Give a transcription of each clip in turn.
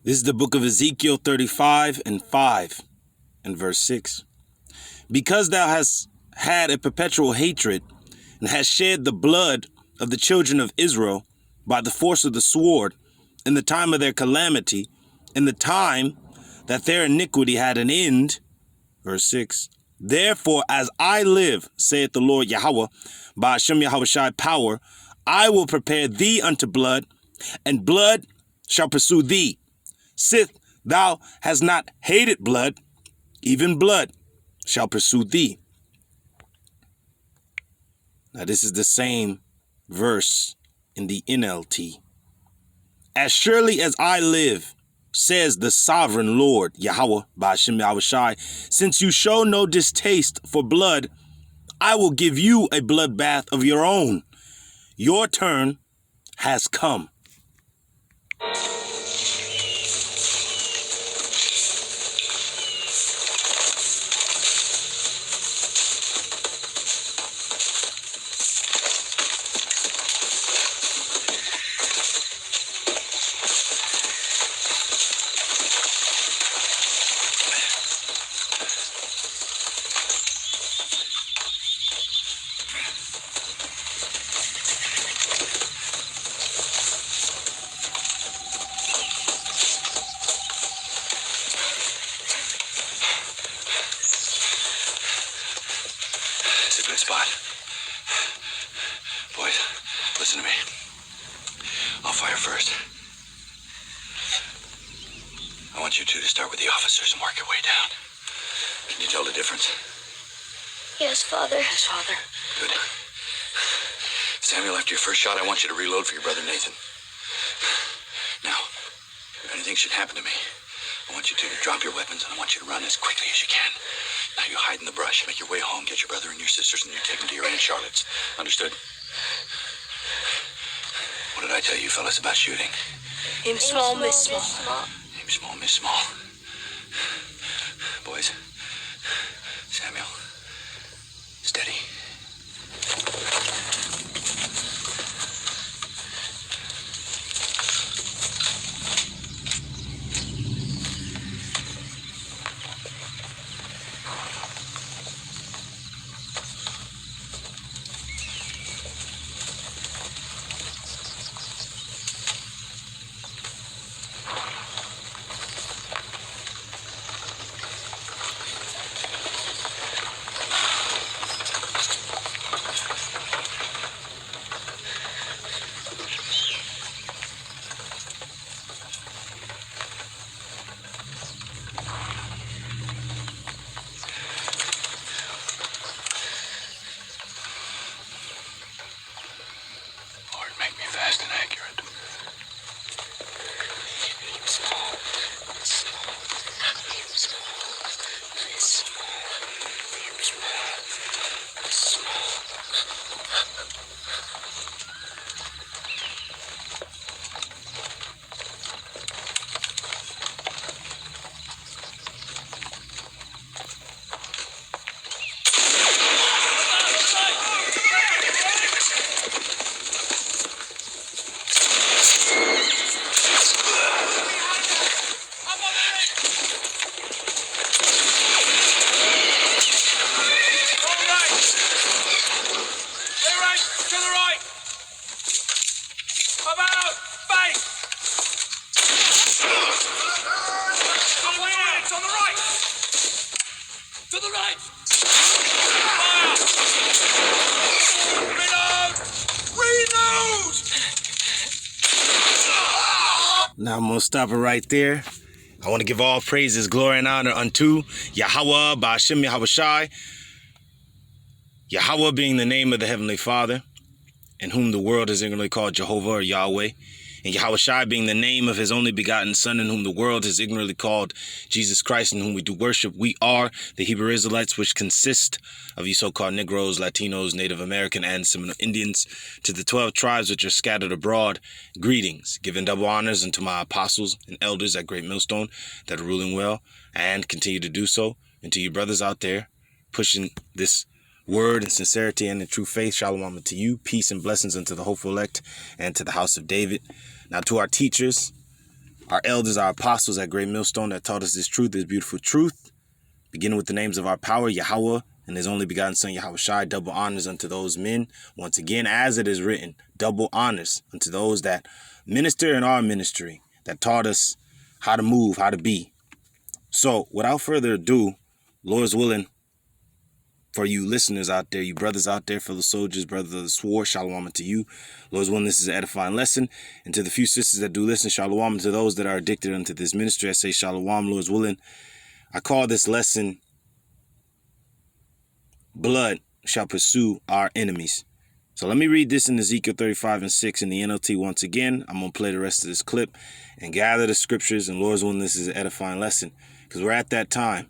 This is the book of Ezekiel 35 and 5 and verse 6. Because thou hast had a perpetual hatred and hast shed the blood of the children of Israel by the force of the sword in the time of their calamity, in the time that their iniquity had an end, verse 6. Therefore, as I live, saith the Lord Yahawah, BAHASHAM YAHAWASHI power, I will prepare thee unto blood, and blood shall pursue thee. Sith thou hast not hated blood, even blood shall pursue thee. Now this is the same verse in the NLT. As surely as I live, says the sovereign Lord, Yahawah, BAHASHAM YAHAWASHI, since you show no distaste for blood, I will give you a bloodbath of your own. Your turn has come. It's a good spot. Boys, listen to me. I'll fire first. I want you two to start with the officers and work your way down. Can you tell the difference? Yes, Father. Yes, Father. Good. Samuel, after your first shot, I want you to reload for your brother Nathan. Now, if anything should happen to me, I want you two to drop your weapons and I want you to run as quickly as you can. Now you hide in the brush, make your way home, get your brother and your sisters, and you take them to your Aunt Charlotte's. Understood? What did I tell you fellas about shooting? Aim small, miss small. Aim small, miss small. Boys, Samuel, steady. Lord, make me fast and accurate. Aim small, miss small. Aim small, miss small. Aim small, miss small. Now I'm going to stop it right there. I want to give all praises, glory, and honor unto Yahawah, BAHASHAM YAHAWASHI. Yahawah being the name of the Heavenly Father, in whom the world is ignorantly called Jehovah or Yahweh. And YAHAWASHI being the name of his only begotten Son, in whom the world is ignorantly called Jesus Christ, in whom we do worship. We are the Hebrew Israelites, which consist of you so-called Negroes, Latinos, Native American, and Seminole Indians. To the 12 tribes which are scattered abroad, greetings, giving double honors unto my apostles and elders at Great Millstone that are ruling well and continue to do so. And to you brothers out there pushing this word and sincerity and the true faith, shalom unto you, peace and blessings unto the hopeful elect and to the house of David. Now to our teachers, our elders, our apostles at Great Millstone that taught us this truth, this beautiful truth, beginning with the names of our power, Yahawah, and his only begotten son, YAHAWASHI. Double honors unto those men. Once again, as it is written, double honors unto those that minister in our ministry, that taught us how to move, how to be. So, without further ado, Lord's willing, for you listeners out there, you brothers out there, fellow soldiers, brothers of the sword, shalom unto you. Lord's willing, this is an edifying lesson. And to the few sisters that do listen, shalom. And to those that are addicted unto this ministry, I say shalom, Lord's willing. I call this lesson, Blood Shall Pursue Our Enemies. So let me read this in Ezekiel 35:6 in the NLT once again. I'm going to play the rest of this clip and gather the scriptures. And Lord's willing, this is an edifying lesson, because we're at that time.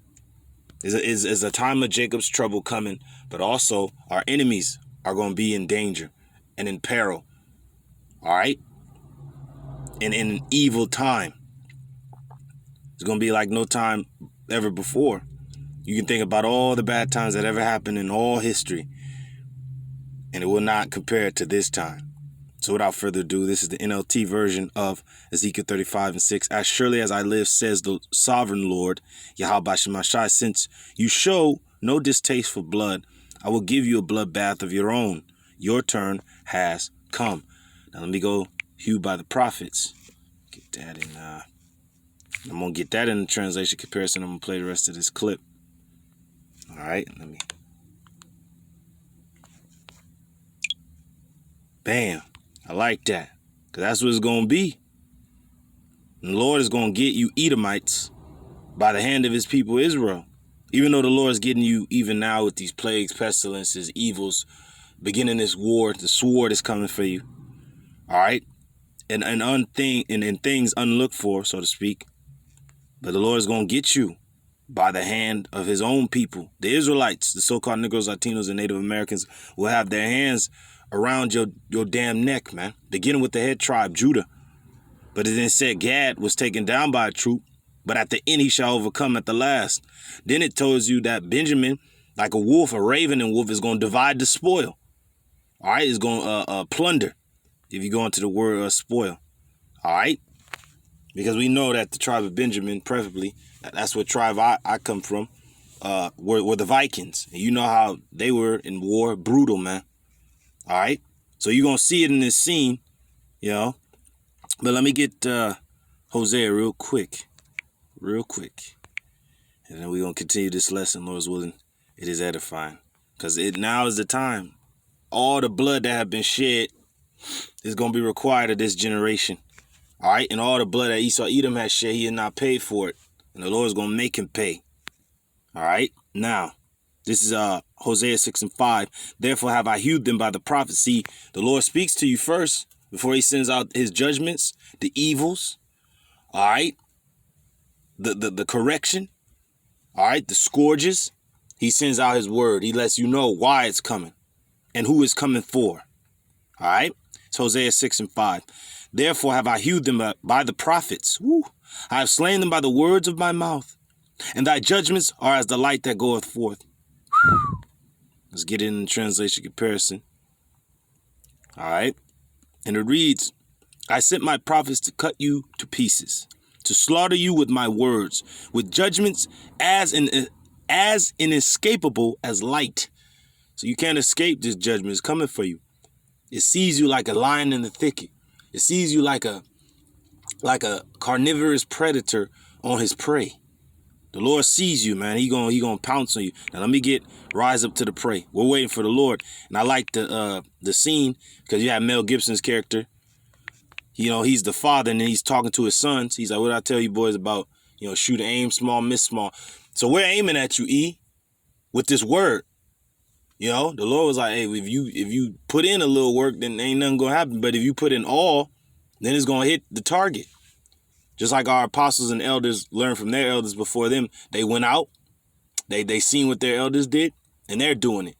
Is a time of Jacob's trouble coming, but also our enemies are going to be in danger and in peril. All right? And in an evil time. It's going to be like no time ever before. You can think about all the bad times that ever happened in all history, and it will not compare to this time. So without further ado, this is the NLT version of Ezekiel 35:6. As surely as I live, says the sovereign Lord, YAHAWASHI, since you show no distaste for blood, I will give you a bloodbath of your own. Your turn has come. Now let me go hew by the prophets. Get that in. I'm going to get that in the translation comparison. I'm going to play the rest of this clip. All right, let me. Bam. I like that, because that's what it's going to be. And the Lord is going to get you Edomites by the hand of his people Israel. Even though the Lord is getting you even now with these plagues, pestilences, evils, beginning this war, the sword is coming for you. All right? And things unlooked for, so to speak. But the Lord is going to get you by the hand of his own people. The Israelites, the so-called Negroes, Latinos, and Native Americans will have their hands around your damn neck, man. Beginning with the head tribe, Judah. But it then said Gad was taken down by a troop, but at the end he shall overcome at the last. Then it tells you that Benjamin, like a wolf, a raven and wolf, is going to divide the spoil. All right, it's going to plunder, if you go into the word spoil. All right? Because we know that the tribe of Benjamin, preferably, that's what tribe I come from, were the Vikings. And you know how they were in war, brutal, man. All right, so you're going to see it in this scene, you know. But let me get Hosea real quick. And then we're going to continue this lesson, Lord's willing. It is edifying, because now is the time. All the blood that have been shed is going to be required of this generation. All right, and all the blood that Esau Edom has shed, he had not paid for it. And the Lord is going to make him pay. All right, now. This is Hosea 6:5. Therefore have I hewed them by the prophecy. The Lord speaks to you first before he sends out his judgments, the evils, all right, the correction, all right, the scourges. He sends out his word. He lets you know why it's coming and who it's coming for. All right, it's Hosea 6:5. Therefore have I hewed them by the prophets. Woo. I have slain them by the words of my mouth, and thy judgments are as the light that goeth forth. Let's get in the translation comparison. All right. And it reads, I sent my prophets to cut you to pieces, to slaughter you with my words, with judgments as inescapable as light. So you can't escape this judgment. It's coming for you. It sees you like a lion in the thicket. It sees you like a carnivorous predator on his prey. The Lord sees you, man. He gonna pounce on you. Now let me rise up to the prey. We're waiting for the Lord, and I like the scene because you have Mel Gibson's character. You know, he's the father, and then he's talking to his sons. He's like, "What did I tell you boys about? You know, shoot, aim small, miss small." So we're aiming at you, E, with this word. You know, the Lord was like, "Hey, if you put in a little work, then ain't nothing gonna happen. But if you put in all, then it's gonna hit the target." Just like our apostles and elders learned from their elders before them. They went out, they seen what their elders did, and they're doing it.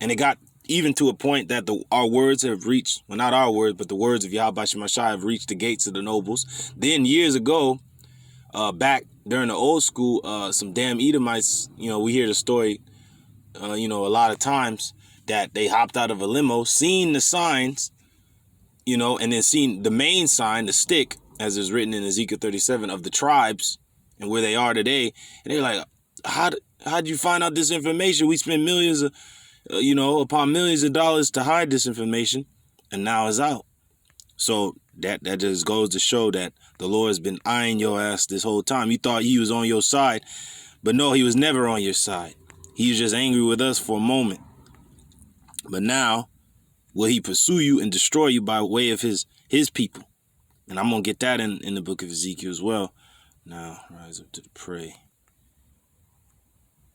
And it got even to a point that our words have reached, well, not our words, but the words of YAHAWASHI have reached the gates of the nobles. Then years ago, back during the old school, some damn Edomites, you know, we hear the story, you know, a lot of times that they hopped out of a limo, seen the signs, you know, and then seen the main sign, the stick, as is written in Ezekiel 37, of the tribes and where they are today. And they're like, how'd you find out this information? We spent millions of, upon millions of dollars to hide this information, and now it's out. So that just goes to show that the Lord has been eyeing your ass this whole time. You thought he was on your side, but no, he was never on your side. He was just angry with us for a moment. But now, will he pursue you and destroy you by way of his people? And I'm going to get that in the book of Ezekiel as well. Now, rise up to the prey.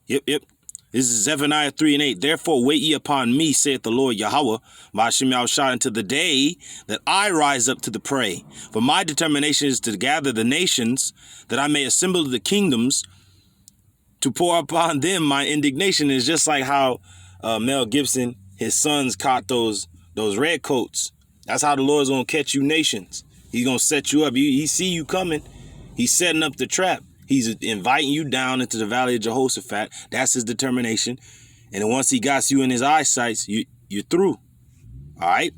Yep. This is Zephaniah 3:8. Therefore wait ye upon me, saith the Lord YAHAWAH, BAHASHAM YAHAWASHI, until the day that I rise up to the prey. For my determination is to gather the nations, that I may assemble the kingdoms, to pour upon them my indignation. Is just like how Mel Gibson, his sons caught those red coats. That's how the Lord's going to catch you nations. He's going to set you up. He see you coming. He's setting up the trap. He's inviting you down into the valley of Jehoshaphat. That's his determination. And then once he got you in his eyesight, you're through. All right?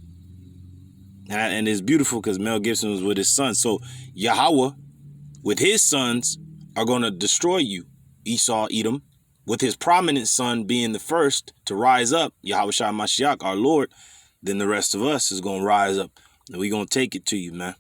And it's beautiful because Mel Gibson was with his son. So YAHAWAH, with his sons, are going to destroy you. Esau, Edom, with his prominent son being the first to rise up, YAHAWASHI Mashiach, our Lord, then the rest of us is going to rise up. And we're going to take it to you, man.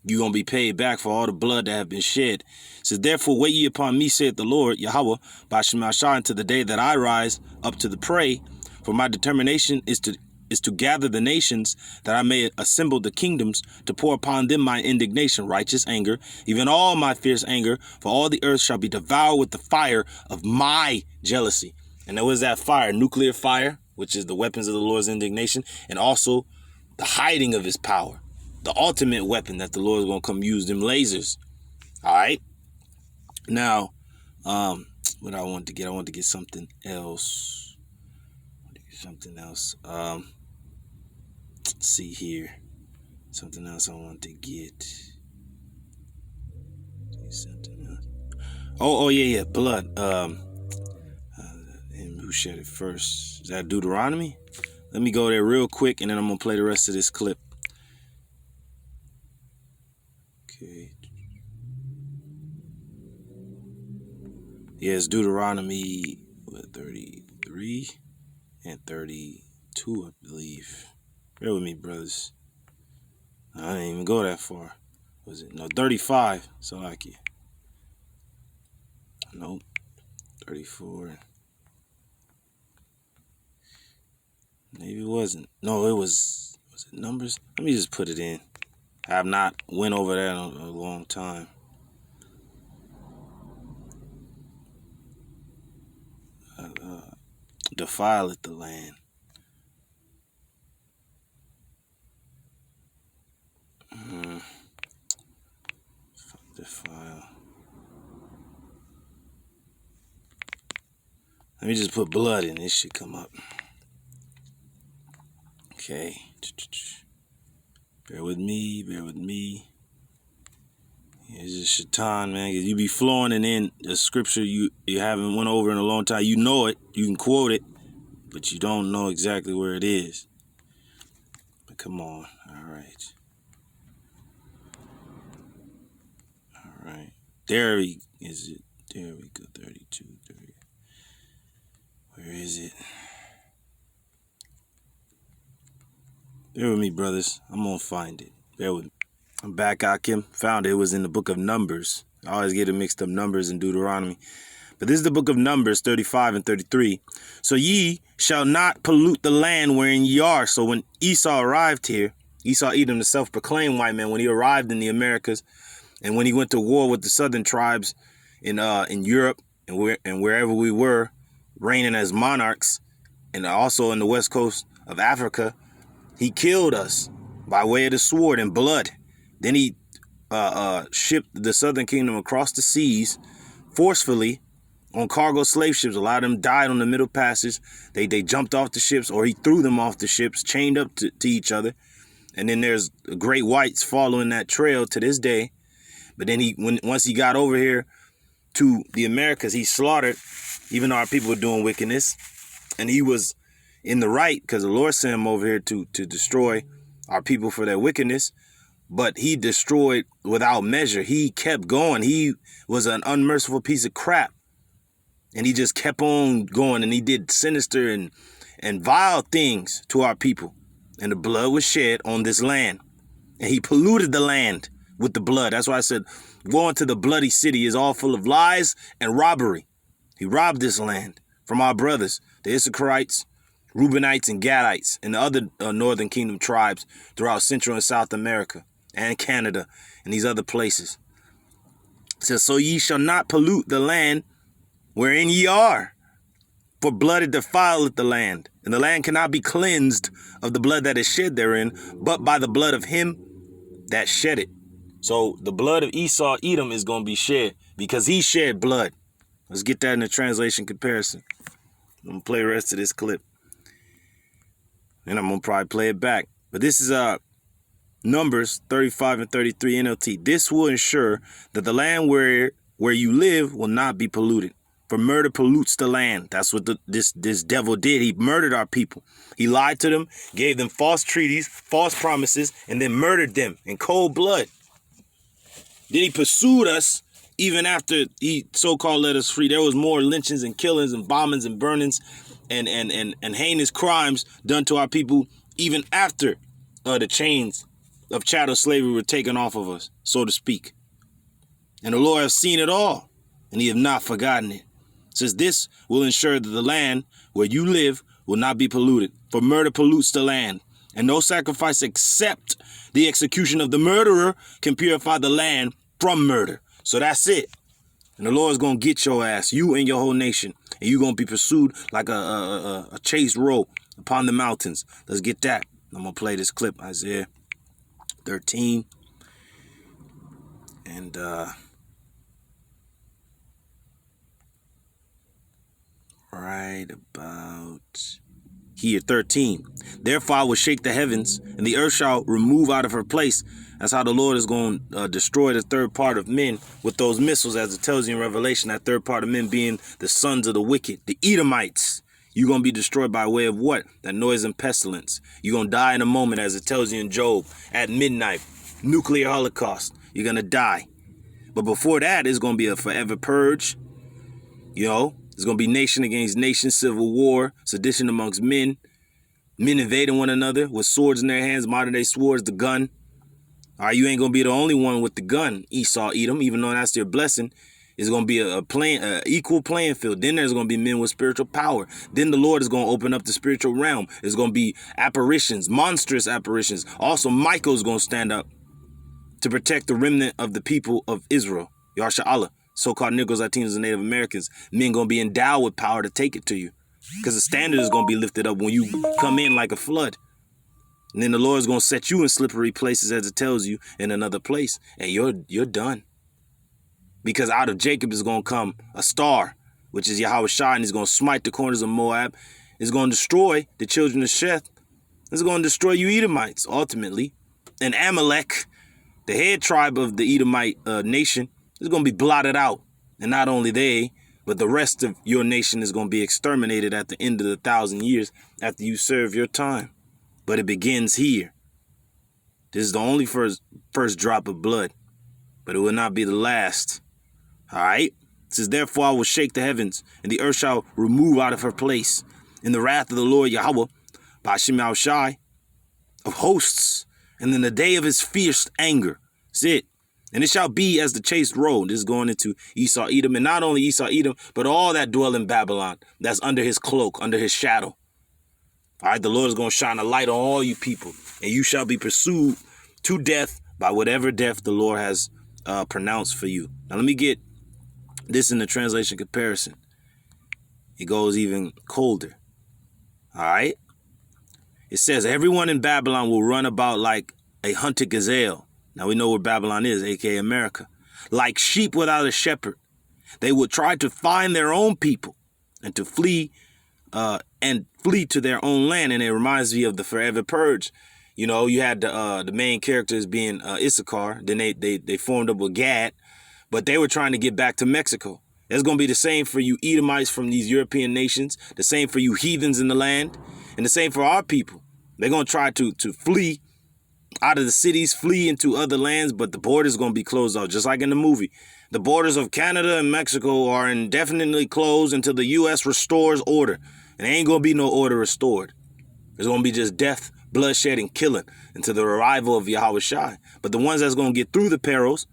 You're going to be paid back for all the blood that have been shed. It says, therefore wait ye upon me, saith the Lord, YAHAWAH, BAHASHAM YAHAWASHI, until the day that I rise up to the prey. For my determination is to gather the nations, that I may assemble the kingdoms, to pour upon them my indignation, righteous anger, even all my fierce anger, for all the earth shall be devoured with the fire of my jealousy. And there was that fire, nuclear fire, which is the weapons of the Lord's indignation, and also the hiding of his power. The ultimate weapon that the Lord is going to come use, them lasers. All right. Now, what I want to get something else. Let's see here. Something else I want to get. Something else. Oh yeah. Blood. And who shed it first? Is that Deuteronomy? Let me go there real quick, and then I'm going to play the rest of this clip. Okay. Yeah, it's Deuteronomy 33 and 32, I believe. Bear with me, brothers. I didn't even go that far. Was it? No, 35. So like it. Nope. 34. Maybe it wasn't. No, it was. Was it Numbers? Let me just put it in. I have not went over that in a long time. Defileth the land. Defile. Let me just put blood in. This should come up. Okay. Bear with me. It's just Shaitan, man. Cause you be flowing and then the scripture you haven't went over in a long time. You know it. You can quote it, but you don't know exactly where it is. But come on. All right. There we go. 32, 30. Where is it? Bear with me, brothers. I'm going to find it. Bear with me. I'm back, Akim. Found it. It was in the book of Numbers. I always get it mixed up, Numbers and Deuteronomy. But this is the book of Numbers 35 and 33. So ye shall not pollute the land wherein ye are. So when Esau arrived here, Esau Edom, the self-proclaimed white man, when he arrived in the Americas, and when he went to war with the southern tribes in Europe and wherever we were, reigning as monarchs, and also in the west coast of Africa, he killed us by way of the sword and blood. Then he shipped the southern kingdom across the seas forcefully on cargo slave ships. A lot of them died on the Middle Passage. They jumped off the ships, or he threw them off the ships, chained up to each other. And then there's great whites following that trail to this day. But then once he got over here to the Americas, he slaughtered, even though our people were doing wickedness. And he was in the right because the Lord sent him over here to destroy our people for their wickedness. but he destroyed without measure. He kept going. He was an unmerciful piece of crap. And he just kept on going, and he did sinister and vile things to our people. And the blood was shed on this land. And he polluted the land with the blood. That's why I said going to the bloody city is all full of lies and robbery. He robbed this land from our brothers, the Issacharites, Reubenites, and Gadites, and the other northern kingdom tribes throughout Central and South America and Canada and these other places. It says, so ye shall not pollute the land wherein ye are, for blood it defileth the land, and the land cannot be cleansed of the blood that is shed therein, but by the blood of him that shed it. So the blood of Esau, Edom, is going to be shed because he shed blood. Let's get that in the translation comparison. I'm going to play the rest of this clip, and I'm going to probably play it back. But this is Numbers 35 and 33 NLT. This will ensure that the land where you live will not be polluted. For murder pollutes the land. That's what this devil did. He murdered our people. He lied to them, gave them false treaties, false promises, and then murdered them in cold blood. Then he pursued us even after he so-called let us free. There was more lynchings and killings and bombings and burnings and heinous crimes done to our people even after the chains of chattel slavery were taken off of us, so to speak. And the Lord has seen it all, and he have not forgotten it. It says this will ensure that the land where you live will not be polluted, for murder pollutes the land, and no sacrifice except the execution of the murderer can purify the land from murder. So that's it. And the Lord's going to get your ass, you and your whole nation, and you're going to be pursued like a chased roe upon the mountains. Let's get that. I'm going to play this clip, Isaiah 13. And right about here, 13. Therefore I will shake the heavens, and the earth shall remove out of her place. That's how the Lord is going to destroy the third part of men with those missiles, as it tells you in Revelation, that third part of men being the sons of the wicked, the Edomites. You're going to be destroyed by way of what? That noise and pestilence. You're going to die in a moment, as it tells you in Job, at midnight. Nuclear holocaust. You're going to die. But before that, it's going to be a forever purge. You know, it's going to be nation against nation, civil war, sedition amongst men invading one another with swords in their hands, modern day swords, the gun. All right, you ain't going to be the only one with the gun, Esau, Edom, even though that's their blessing. It's going to be a equal playing field. Then there's going to be men with spiritual power. Then the Lord is going to open up the spiritual realm. It's going to be apparitions, monstrous apparitions. Also, Michael's going to stand up to protect the remnant of the people of Israel. YAHAWAH, so-called Negroes, Latinos, and Native Americans. Men going to be endowed with power to take it to you. Because the standard is going to be lifted up when you come in like a flood. And then the Lord is going to set you in slippery places, as it tells you, in another place. And you're done. Because out of Jacob is going to come a star, which is YAHAWASHI, and he's going to smite the corners of Moab. It's going to destroy the children of Sheth. It's going to destroy you Edomites, ultimately. And Amalek, the head tribe of the Edomite nation, is going to be blotted out. And not only they, but the rest of your nation is going to be exterminated at the end of the 1,000 years after you serve your time. But it begins here. This is the only first drop of blood, but it will not be the last. All right? It says, therefore I will shake the heavens, and the earth shall remove out of her place. In the wrath of the Lord YAHAWAH, BAHASHAM of hosts, and in the day of his fierce anger. That's it. And it shall be as the chased roe. This is going into Esau, Edom, and not only Esau, Edom, but all that dwell in Babylon. That's under his cloak, under his shadow. All right, the Lord is going to shine a light on all you people, and you shall be pursued to death by whatever death the Lord has pronounced for you. Now, let me get this in the translation comparison. It goes even colder. All right. It says, everyone in Babylon will run about like a hunted gazelle. Now, we know where Babylon is, aka America. Like sheep without a shepherd. They will try to find their own people and to flee to their own land. And it reminds me of the Forever Purge. You know, you had the main characters being Issachar. Then they formed up with Gad, but they were trying to get back to Mexico. It's going to be the same for you Edomites from these European nations, the same for you heathens in the land, and the same for our people. They're going to try to flee out of the cities, flee into other lands, but the borders going to be closed off, just like in the movie. The borders of Canada and Mexico are indefinitely closed until the U.S. restores order. And there ain't going to be no order restored. There's going to be just death, bloodshed, and killing until the arrival of YAHAWASHI. But the ones that's going to get through the perils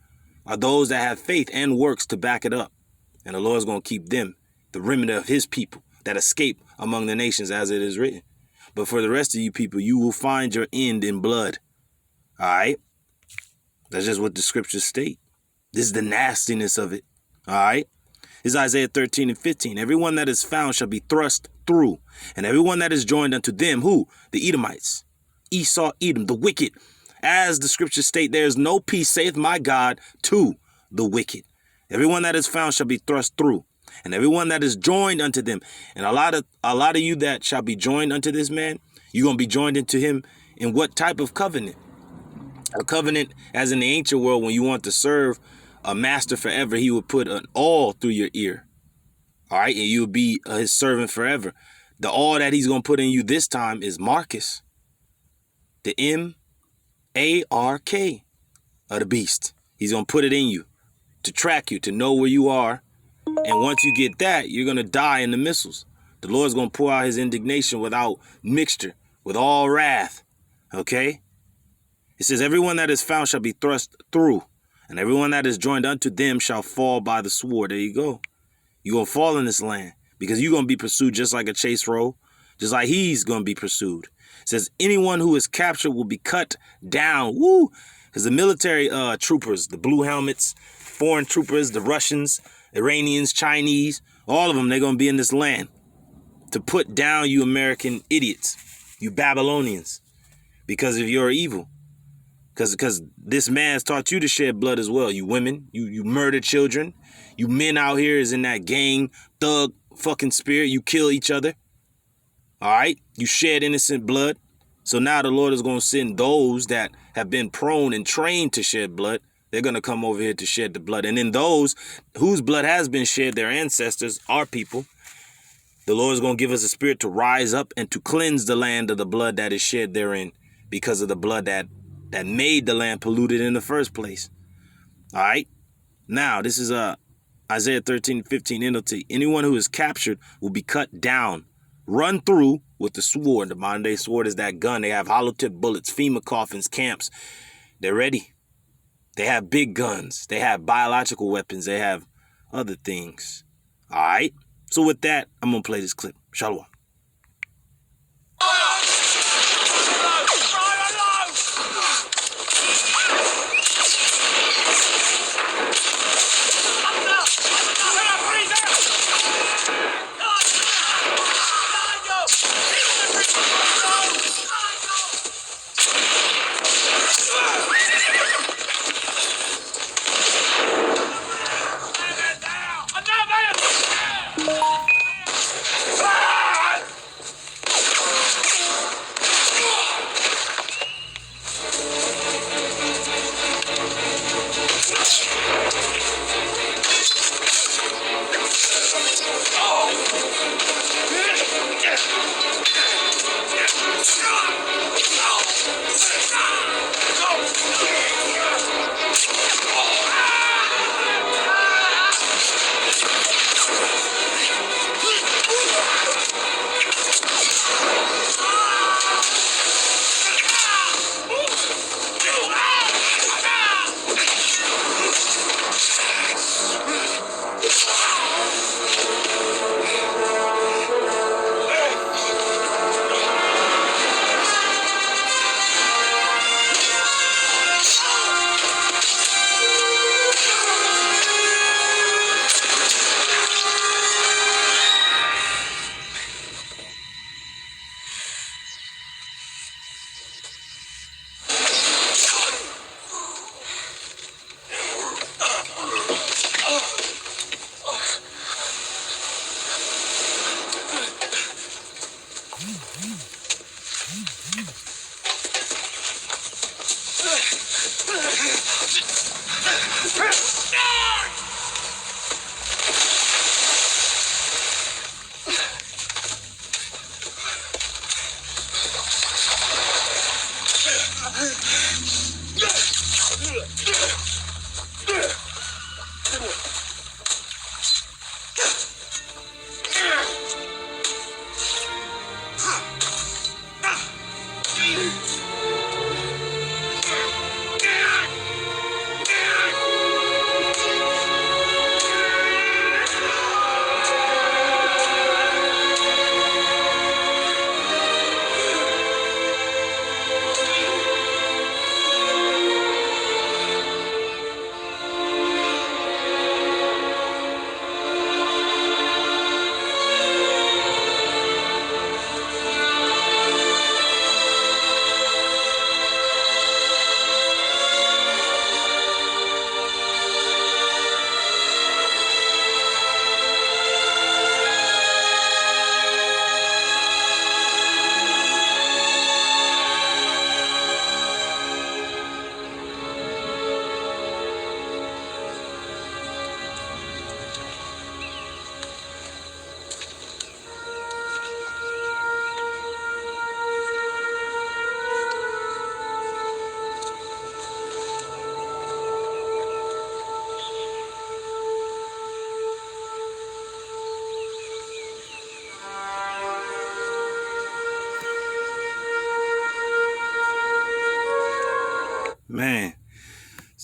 are those that have faith and works to back it up. And the Lord's going to keep them, the remnant of his people that escape among the nations, as it is written. But for the rest of you people, you will find your end in blood. All right? That's just what the scriptures state. This is the nastiness of it. All right? This is Isaiah 13 and 15. Everyone that is found shall be thrust through, and everyone that is joined unto them, who? The Edomites. Esau, Edom, the wicked. As the scriptures state, there is no peace, saith my God, to the wicked. Everyone that is found shall be thrust through, and everyone that is joined unto them. And a lot of you that shall be joined unto this man, you're going to be joined into him in what type of covenant? A covenant, as in the ancient world, when you want to serve a master forever, he would put an awl through your ear. All right, and you would be his servant forever. The awl that he's going to put in you this time is Marcus. The M-A-R-K of the beast. He's going to put it in you to track you, to know where you are. And once you get that, you're going to die in the missiles. The Lord's going to pour out his indignation without mixture, with all wrath. Okay? It says, everyone that is found shall be thrust through, and everyone that is joined unto them shall fall by the sword. There you go. You're going to fall in this land because you're going to be pursued just like a chase roll, just like he's going to be pursued. It says, anyone who is captured will be cut down. Woo! Because the military troopers, the blue helmets, foreign troopers, the Russians, Iranians, Chinese, all of them, they're going to be in this land to put down you American idiots, you Babylonians, because of your evil. Because this man's taught you to shed blood as well. You women, you murder children. You men out here is in that gang, thug fucking spirit. You kill each other. All right? You shed innocent blood. So now the Lord is going to send those that have been prone and trained to shed blood. They're going to come over here to shed the blood. And then those whose blood has been shed, their ancestors, our people, the Lord is going to give us a spirit to rise up and to cleanse the land of the blood that is shed therein because of the blood that made the land polluted in the first place. All right? Now, this is Isaiah 13:15 NLT. Anyone who is captured will be cut down, run through with the sword. The modern day sword is that gun. They have hollow tip bullets, FEMA coffins, camps. They're ready. They have big guns. They have biological weapons. They have other things. All right? So with that, I'm going to play this clip. Shalawam.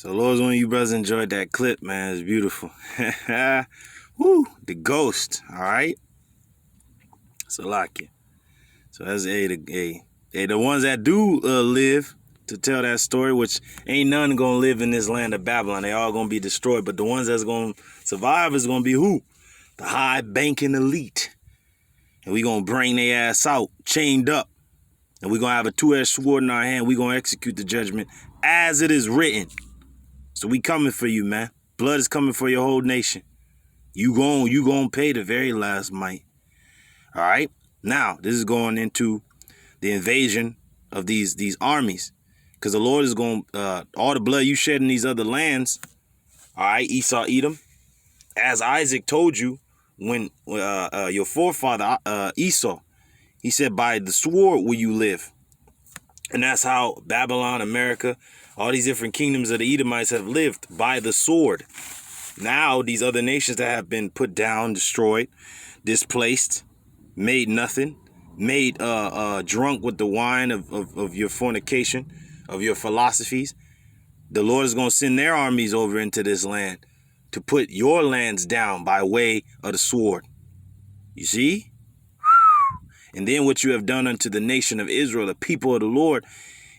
So, Lord's one of you brothers enjoyed that clip, man. It's beautiful. Woo, the ghost. All right. So, like it. So that's the ones that do live to tell that story, which ain't none gonna live in this land of Babylon. They all gonna be destroyed. But the ones that's gonna survive is gonna be who? The high banking elite. And we gonna bring their ass out, chained up. And we gonna have a two-edged sword in our hand. We gonna execute the judgment as it is written. So we coming for you, man. Blood is coming for your whole nation. You gon' pay the very last mite. All right. Now this is going into the invasion of these armies, because the Lord is going all the blood you shed in these other lands. All right, Esau, Edom, as Isaac told you when your forefather Esau, he said, by the sword will you live. And that's how Babylon, America, all these different kingdoms of the Edomites have lived, by the sword. Now these other nations that have been put down, destroyed, displaced, made nothing, made drunk with the wine of your fornication, of your philosophies, the Lord is going to send their armies over into this land to put your lands down by way of the sword. You see? And then what you have done unto the nation of Israel, the people of the Lord,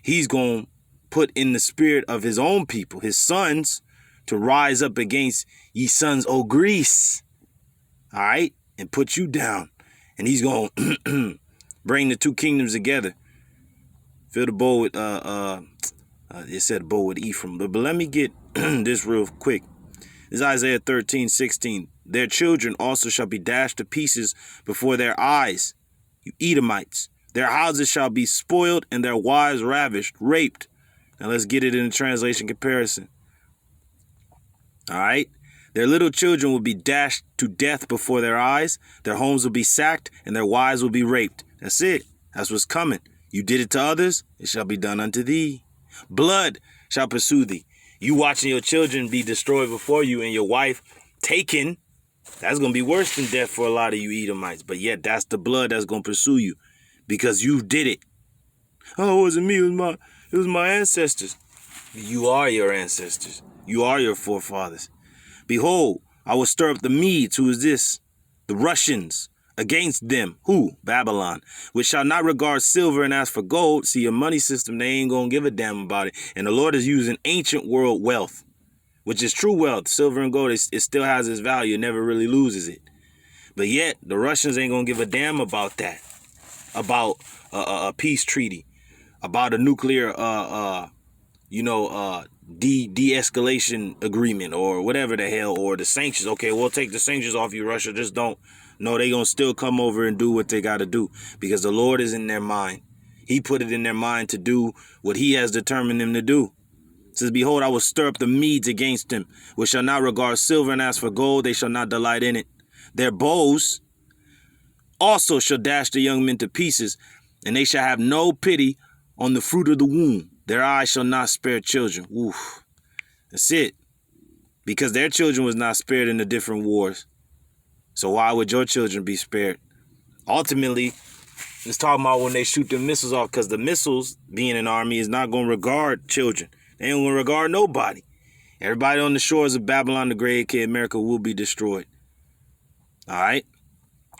he's going to put in the spirit of his own people, his sons, to rise up against ye sons o' Greece. All right? And put you down. And he's going to bring the two kingdoms together. Fill the bowl with, it said a bowl with Ephraim. But let me get this real quick. This is Isaiah 13:16. Their children also shall be dashed to pieces before their eyes, you Edomites. Their houses shall be spoiled and their wives ravished, raped. Now let's get it in a translation comparison. All right. Their little children will be dashed to death before their eyes. Their homes will be sacked and their wives will be raped. That's it. That's what's coming. You did it to others, it shall be done unto thee. Blood shall pursue thee. You watching your children be destroyed before you and your wife taken, that's going to be worse than death for a lot of you Edomites. But yet that's the blood that's going to pursue you because you did it. Oh, it wasn't me. It was my ancestors. You are your ancestors. You are your forefathers. Behold, I will stir up the Medes. Who is this? The Russians. Against them. Who? Babylon. Which shall not regard silver and ask for gold. See, your money system, they ain't going to give a damn about it. And the Lord is using ancient world wealth, which is true wealth. Silver and gold, it still has its value. It never really loses it. But yet, the Russians ain't going to give a damn about that. About a peace treaty. About a nuclear, de-escalation agreement or whatever the hell, or the sanctions. Okay, we'll take the sanctions off you, Russia. Just don't. No, they gonna still come over and do what they gotta do because the Lord is in their mind. He put it in their mind to do what he has determined them to do. It says, behold, I will stir up the Medes against them, which shall not regard silver and ask for gold. They shall not delight in it. Their bows also shall dash the young men to pieces, and they shall have no pity on the fruit of the womb. Their eyes shall not spare children. Oof. That's it. Because their children was not spared in the different wars. So why would your children be spared? Ultimately, it's talking about when they shoot the missiles off, because the missiles, being an army, is not going to regard children. They ain't going to regard nobody. Everybody on the shores of Babylon the Great, aka America, will be destroyed. All right?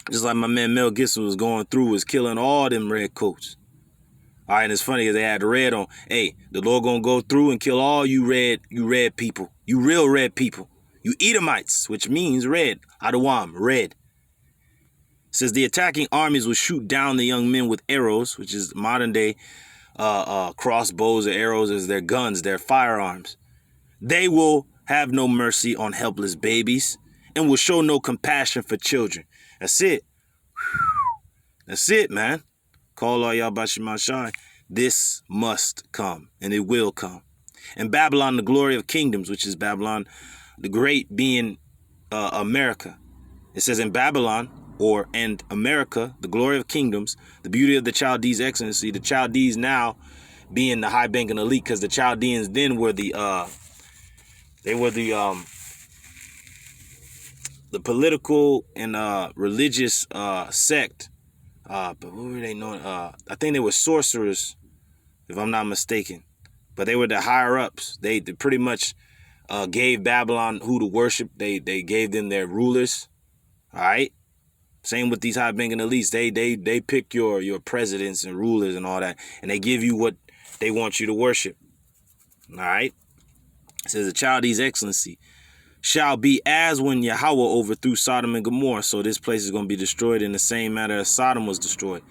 Just like my man Mel Gibson was going through, was killing all them red coats. All right, and it's funny because they had the red on. Hey, the Lord going to go through and kill all you red people. You real red people. You Edomites, which means red. Adawam, red. It says the attacking armies will shoot down the young men with arrows, which is modern day crossbows or arrows as their guns, their firearms. They will have no mercy on helpless babies and will show no compassion for children. That's it. That's it, man. Call all YAHAWASHI. This must come, and it will come. And Babylon, the glory of kingdoms, which is Babylon, the great being America. It says in Babylon, and America, the glory of kingdoms, the beauty of the Chaldees' excellency, the Chaldees now being the high banking elite, because the Chaldeans then were the political and religious sect. But what were they known? I think they were sorcerers, if I'm not mistaken. but they were the higher ups. They pretty much gave Babylon who to worship. They gave them their rulers. All right. Same with these high banking elites. They pick your presidents and rulers and all that, and they give you what they want you to worship. All right. It says, "The Chaldees' excellency shall be as when Yahawah overthrew Sodom and Gomorrah." So this place is going to be destroyed in the same manner as Sodom was destroyed.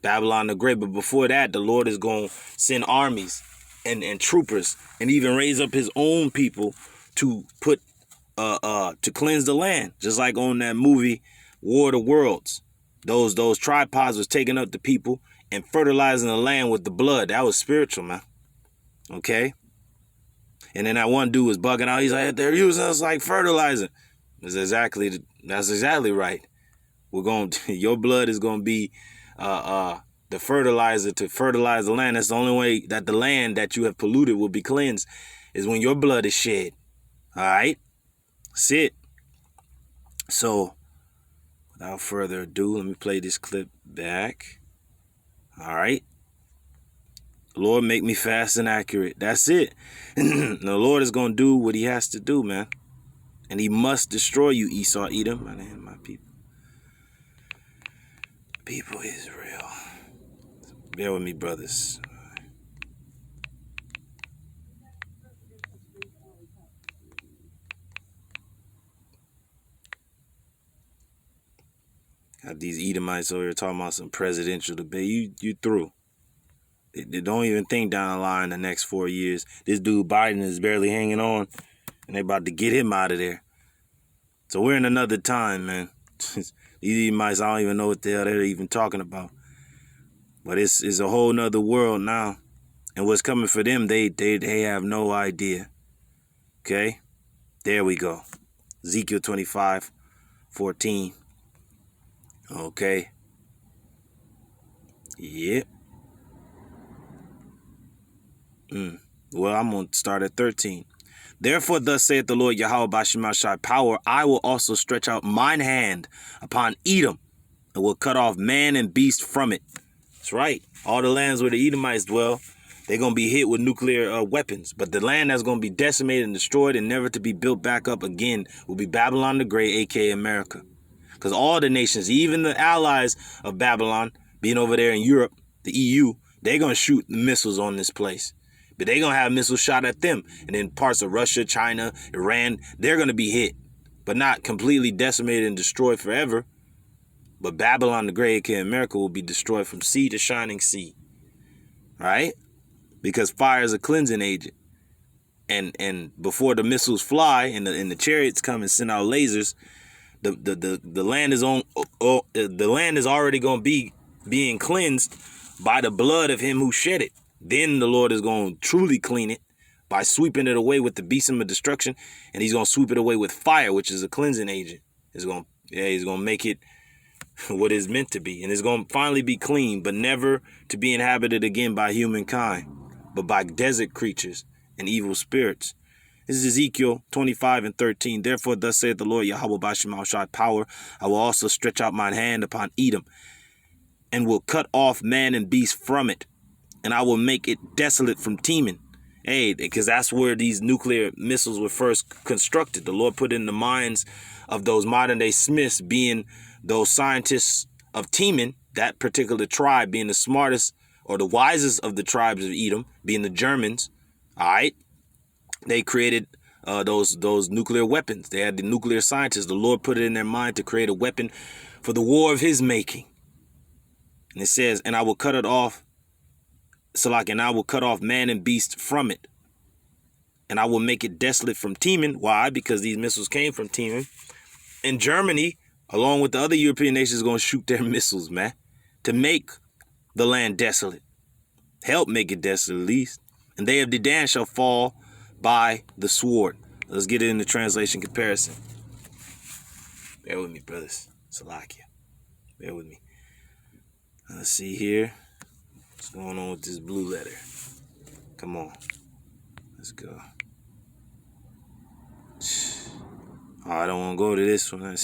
Babylon the Great. But before that, the Lord is going to send armies and troopers and even raise up his own people to put to cleanse the land. Just like on that movie War of the Worlds. Those tripods was taking up the people and fertilizing the land with the blood. That was spiritual, man. Okay? And then that one dude was bugging out. He's like, they're using us like fertilizer. That's exactly right. Your blood is going to be the fertilizer to fertilize the land. That's the only way that the land that you have polluted will be cleansed, is when your blood is shed. All right? That's it. So, without further ado, let me play this clip back. All right? Lord, make me fast and accurate. That's it. The Lord is going to do what he has to do, man. And he must destroy you, Esau, Edom. My name, my people. People Israel. Bear with me, brothers. Got these Edomites over here talking about some presidential debate. You through. They don't even think down the line the next 4 years. This dude Biden is barely hanging on, and they about to get him out of there. So we're in another time, man. These Edomites, I don't even know what the hell they're even talking about. But it's a whole nother world now. And what's coming for them, they have no idea. Okay? There we go. Ezekiel 25:14. Okay. Yep. Well, I'm going to start at 13. "Therefore, thus saith the Lord Yahawah BAHASHAM power, I will also stretch out mine hand upon Edom, and will cut off man and beast from it." That's right. All the lands where the Edomites dwell, they're going to be hit with nuclear weapons. But the land that's going to be decimated and destroyed and never to be built back up again will be Babylon the Great, a.k.a. America. Because all the nations, even the allies of Babylon, being over there in Europe, the EU, they're going to shoot missiles on this place. But they're going to have missiles shot at them. And then parts of Russia, China, Iran, they're going to be hit. But not completely decimated and destroyed forever. But Babylon the Great, aka America, will be destroyed from sea to shining sea. Right? Because fire is a cleansing agent. And before the missiles fly and the chariots come and send out lasers, the land is already going to be being cleansed by the blood of him who shed it. Then the Lord is going to truly clean it by sweeping it away with the besom of destruction, and he's going to sweep it away with fire, which is a cleansing agent. He's going to make it what it's meant to be, and it's going to finally be clean, but never to be inhabited again by humankind, but by desert creatures and evil spirits. This is Ezekiel 25:13. "Therefore, thus saith the Lord Yahawah BAHASHAM power, I will also stretch out mine hand upon Edom, and will cut off man and beast from it, and I will make it desolate from Teman." Hey, because that's where these nuclear missiles were first constructed. The Lord put in the minds of those modern day Smiths, being those scientists of Teman, that particular tribe being the smartest or the wisest of the tribes of Edom, being the Germans. All right. They created those nuclear weapons. They had the nuclear scientists. The Lord put it in their mind to create a weapon for the war of his making. And it says, "And I will cut it off." And I will cut off man and beast from it. And I will make it desolate from Teman. Why? Because these missiles came from Teman. And Germany, along with the other European nations, is going to shoot their missiles, man, to make the land desolate. Help make it desolate at least. "And they of Dedan shall fall by the sword." Let's get it in the translation comparison. Bear with me, brothers. Salakia. Bear with me. Let's see here. What's going on with this blue letter? Come on. Let's go. Oh, I don't want to go to this one.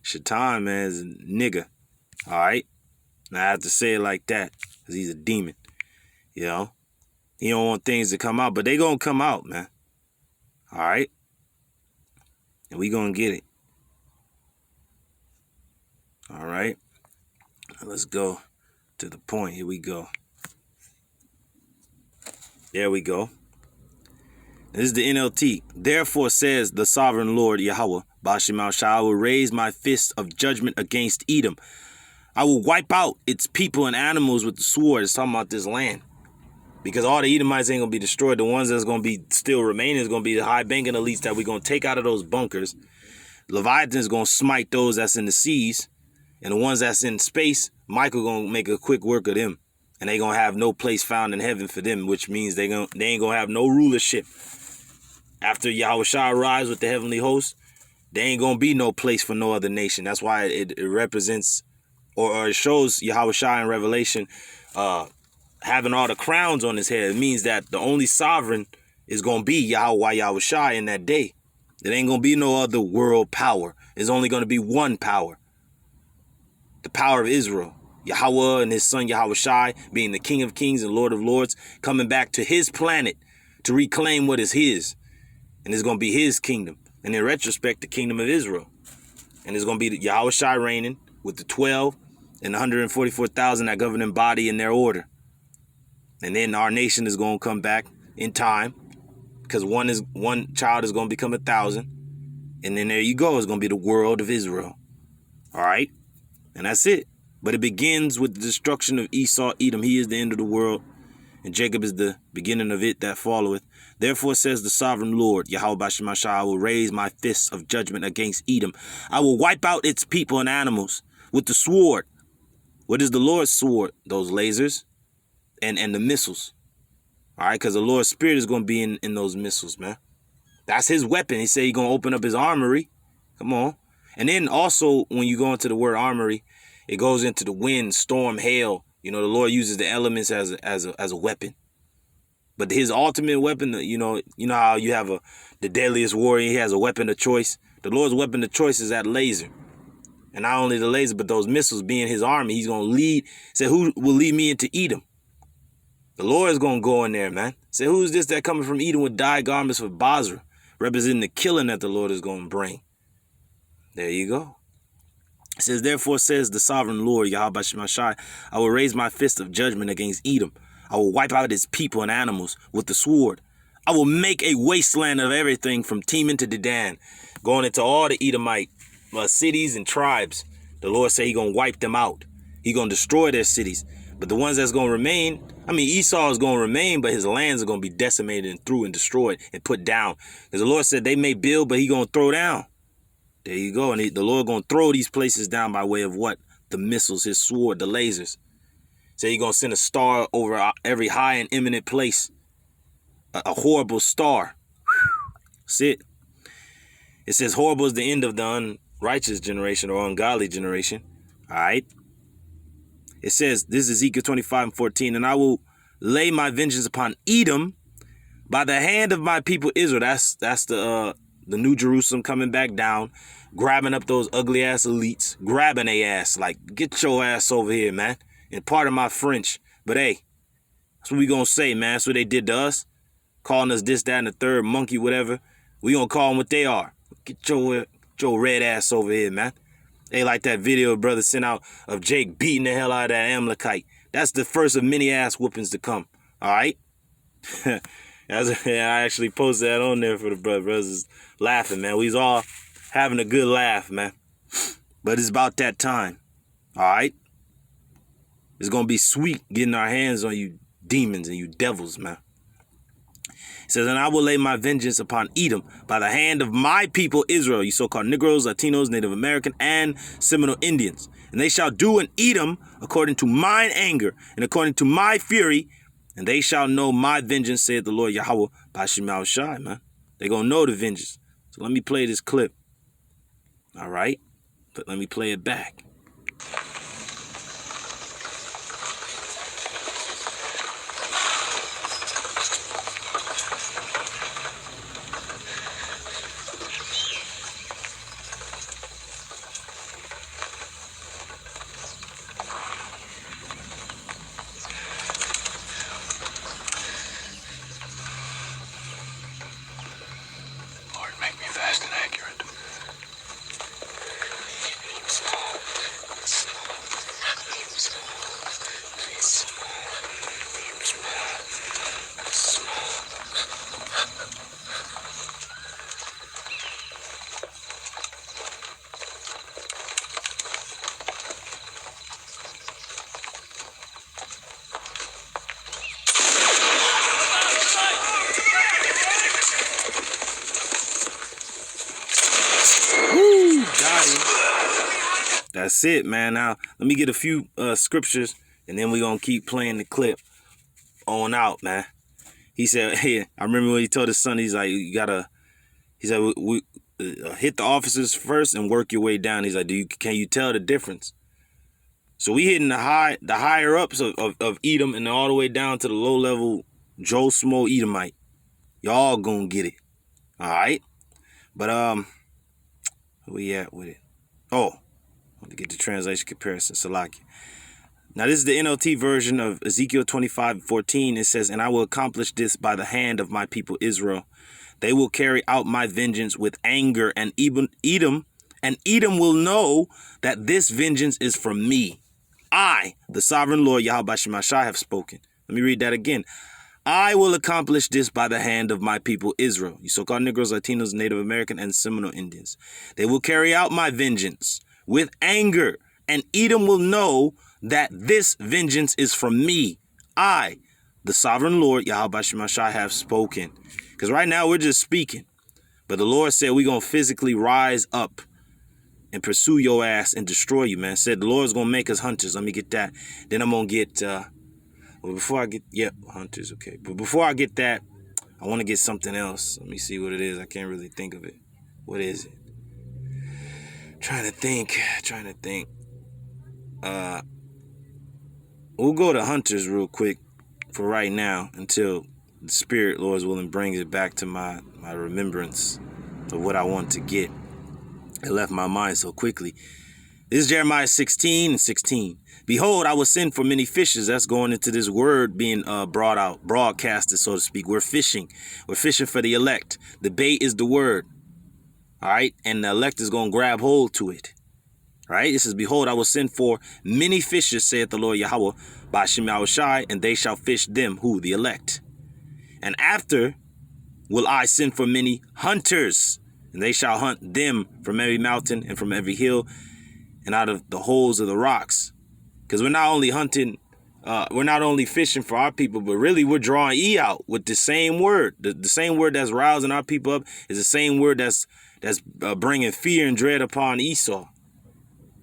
Shaitan, man, is a nigga. All right? Now I have to say it like that because he's a demon. You know? He don't want things to come out, but they gonna come out, man. All right? And we gonna get it. All right? Let's go to the point. Here we go. There we go. This is the NLT. Therefore says the sovereign Lord Yahweh, BAHASHAM, I will raise my fist of judgment against Edom. I will wipe out its people and animals with the sword. It's talking about this land. Because all the Edomites ain't going to be destroyed. The ones that's going to be still remaining is going to be the high banking elites that we're going to take out of those bunkers. Leviathan's going to smite those that's in the seas. And the ones that's in space, Michael going to make a quick work of them. And they going to have no place found in heaven for them, which means they ain't going to have no rulership. After YAHAWASHI arrives with the heavenly host, there ain't going to be no place for no other nation. That's why it represents, or it shows YAHAWASHI in Revelation, having all the crowns on his head. It means that the only sovereign is going to be YAHAWASHI in that day. There ain't going to be no other world power. There's only going to be one power. The power of Israel. Yahweh and his son YAHAWASHI being the King of Kings and Lord of Lords, coming back to his planet to reclaim what is his. And it's going to be his kingdom. And in retrospect, the kingdom of Israel. And it's going to be YAHAWASHI reigning with the 12 and 144,000 that governing body in their order. And then our nation is going to come back in time, because one child is going to become 1,000. And then there you go. It's going to be the world of Israel. All right. And that's it. But it begins with the destruction of Esau, Edom. He is the end of the world. And Jacob is the beginning of it that followeth. Therefore says the sovereign Lord, Yahweh BAHASHAM, I will raise my fists of judgment against Edom. I will wipe out its people and animals with the sword. What is the Lord's sword? Those lasers. And the missiles. All right, because the Lord's spirit is going to be in those missiles, man. That's his weapon. He said he's going to open up his armory. Come on. And then also, when you go into the word armory, it goes into the wind, storm, hail. You know, the Lord uses the elements as a weapon. But his ultimate weapon, you know how you have the deadliest warrior, he has a weapon of choice. The Lord's weapon of choice is that laser. And not only the laser, but those missiles being his army. He's going to lead. Say, who will lead me into Edom? The Lord is going to go in there, man. Say, who's this that coming from Edom with dyed garments for Basra, representing the killing that the Lord is going to bring? There you go. It says, therefore says the sovereign Lord, Yahweh BAHASHAM, I will raise my fist of judgment against Edom. I will wipe out his people and animals with the sword. I will make a wasteland of everything from Teman to Dedan, going into all the Edomite cities and tribes. The Lord said he's going to wipe them out. He's going to destroy their cities. But the ones that's going to remain, I mean, Esau is going to remain, but his lands are going to be decimated and through and destroyed and put down. Because the Lord said they may build, but he's going to throw down. There you go. And the Lord going to throw these places down by way of what? The missiles, his sword, the lasers. So he's going to send a star over every high and eminent place. A horrible star. That's it. It says horrible is the end of the unrighteous generation or ungodly generation. All right. It says, this is Ezekiel 25:14, and I will lay my vengeance upon Edom by the hand of my people Israel. That's the New Jerusalem coming back down, grabbing up those ugly ass elites, grabbing their ass, like, get your ass over here, man. And pardon my French, but hey, that's what we gonna say, man. That's what they did to us, calling us this, that, and the third, monkey, whatever. We gonna call them what they are. Get your red ass over here, man. They like that video brother sent out of Jake beating the hell out of that Amalekite. That's the first of many ass whoopings to come. All right? I actually posted that on there for the brothers laughing, man. We's all having a good laugh, man. But it's about that time. All right? It's going to be sweet getting our hands on you demons and you devils, man. It says, and I will lay my vengeance upon Edom by the hand of my people Israel, you so-called Negroes, Latinos, Native American, and Seminole Indians. And they shall do in Edom according to mine anger and according to my fury, and they shall know my vengeance, saith the Lord Yahweh BAHASHAM, man. They're going to know the vengeance. So let me play this clip. All right? But let me play it back. That's it, man. Now, let me get a few scriptures, and then we're going to keep playing the clip on out, man. He said, hey, I remember when he told his son, he's like, he said, we hit the officers first and work your way down. He's like, can you tell the difference? So we hitting the higher ups of Edom and all the way down to the low level Joe Smo Edomite. Y'all gonna get it. All right. But where we at with it? Oh, I want to get the translation comparison. Salaki. Now this is the NLT version of Ezekiel 25:14. It says, "And I will accomplish this by the hand of my people Israel. They will carry out my vengeance with anger, and Edom will know that this vengeance is from me. I, the sovereign Lord YAHAWASHI, have spoken." Let me read that again. "I will accomplish this by the hand of my people Israel." You so-called Negroes, Latinos, Native American, and Seminole Indians. "They will carry out my vengeance with anger, and Edom will know that this vengeance is from me. I, the sovereign Lord YAHAWASHI, have spoken." Because right now we're just speaking. But the Lord said we're going to physically rise up and pursue your ass and destroy you, man. Said the Lord's going to make us hunters. Let me get that. Then I'm going to get, hunters, okay. But before I get that, I want to get something else. Let me see what it is. I can't really think of it. What is it? Trying to think. We'll go to hunters real quick for right now until the Spirit, Lord's willing, brings it back to my remembrance of what I want to get. It left my mind so quickly. This is Jeremiah 16:16. "Behold, I will send for many fishes." That's going into this word being broadcasted, so to speak. We're fishing for the elect. The bait is the word. All right. And the elect is going to grab hold to it. All right. It says, "Behold, I will send for many fishes, saith the Lord Yahawah, BAHASHAM YAHAWASHI, and they shall fish them," who? The elect. "And after will I send for many hunters, and they shall hunt them from every mountain and from every hill and out of the holes of the rocks." Because we're not only hunting, we're not only fishing for our people, but really we're drawing E out with the same word. The same word that's rousing our people up is the same word that's bringing fear and dread upon Esau.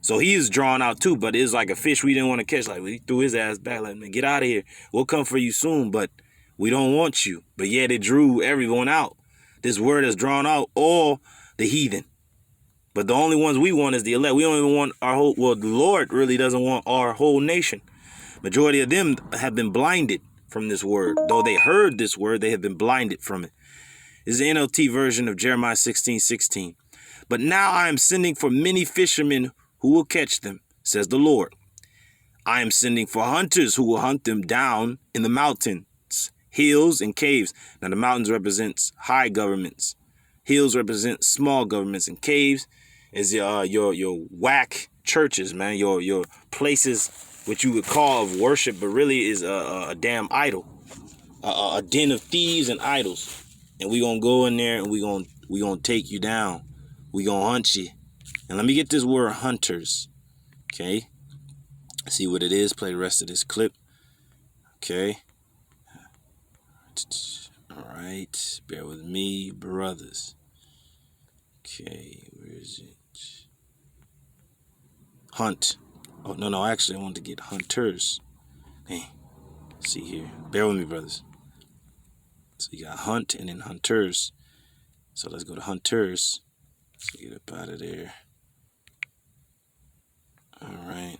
So he is drawn out too, but it's like a fish we didn't want to catch. Like, he threw his ass back, like, man, get out of here. We'll come for you soon, but we don't want you. But yet it drew everyone out. This word has drawn out all the heathen. But the only ones we want is the elect. We don't even want our whole, well, the Lord really doesn't want our whole nation. Majority of them have been blinded from this word. Though they heard this word, they have been blinded from it. This is the NLT version of Jeremiah 16:16. "But now I am sending for many fishermen who will catch them, says the Lord. I am sending for hunters who will hunt them down in the mountains, hills, and caves." Now the mountains represents high governments. Hills represent small governments, and caves is your whack churches, man. Your places which you would call of worship, but really is a damn idol, a den of thieves and idols. And we gonna go in there and we gonna take you down. We gonna hunt you. And let me get this word hunters. Okay. See what it is. Play the rest of this clip. Okay. All right. Bear with me, brothers. Okay. Where is it? Hunt. Oh, no. Actually, I want to get hunters. Hey. See here. Bear with me, brothers. So you got hunt and then hunters. So let's go to hunters. Let's get up out of there. All right.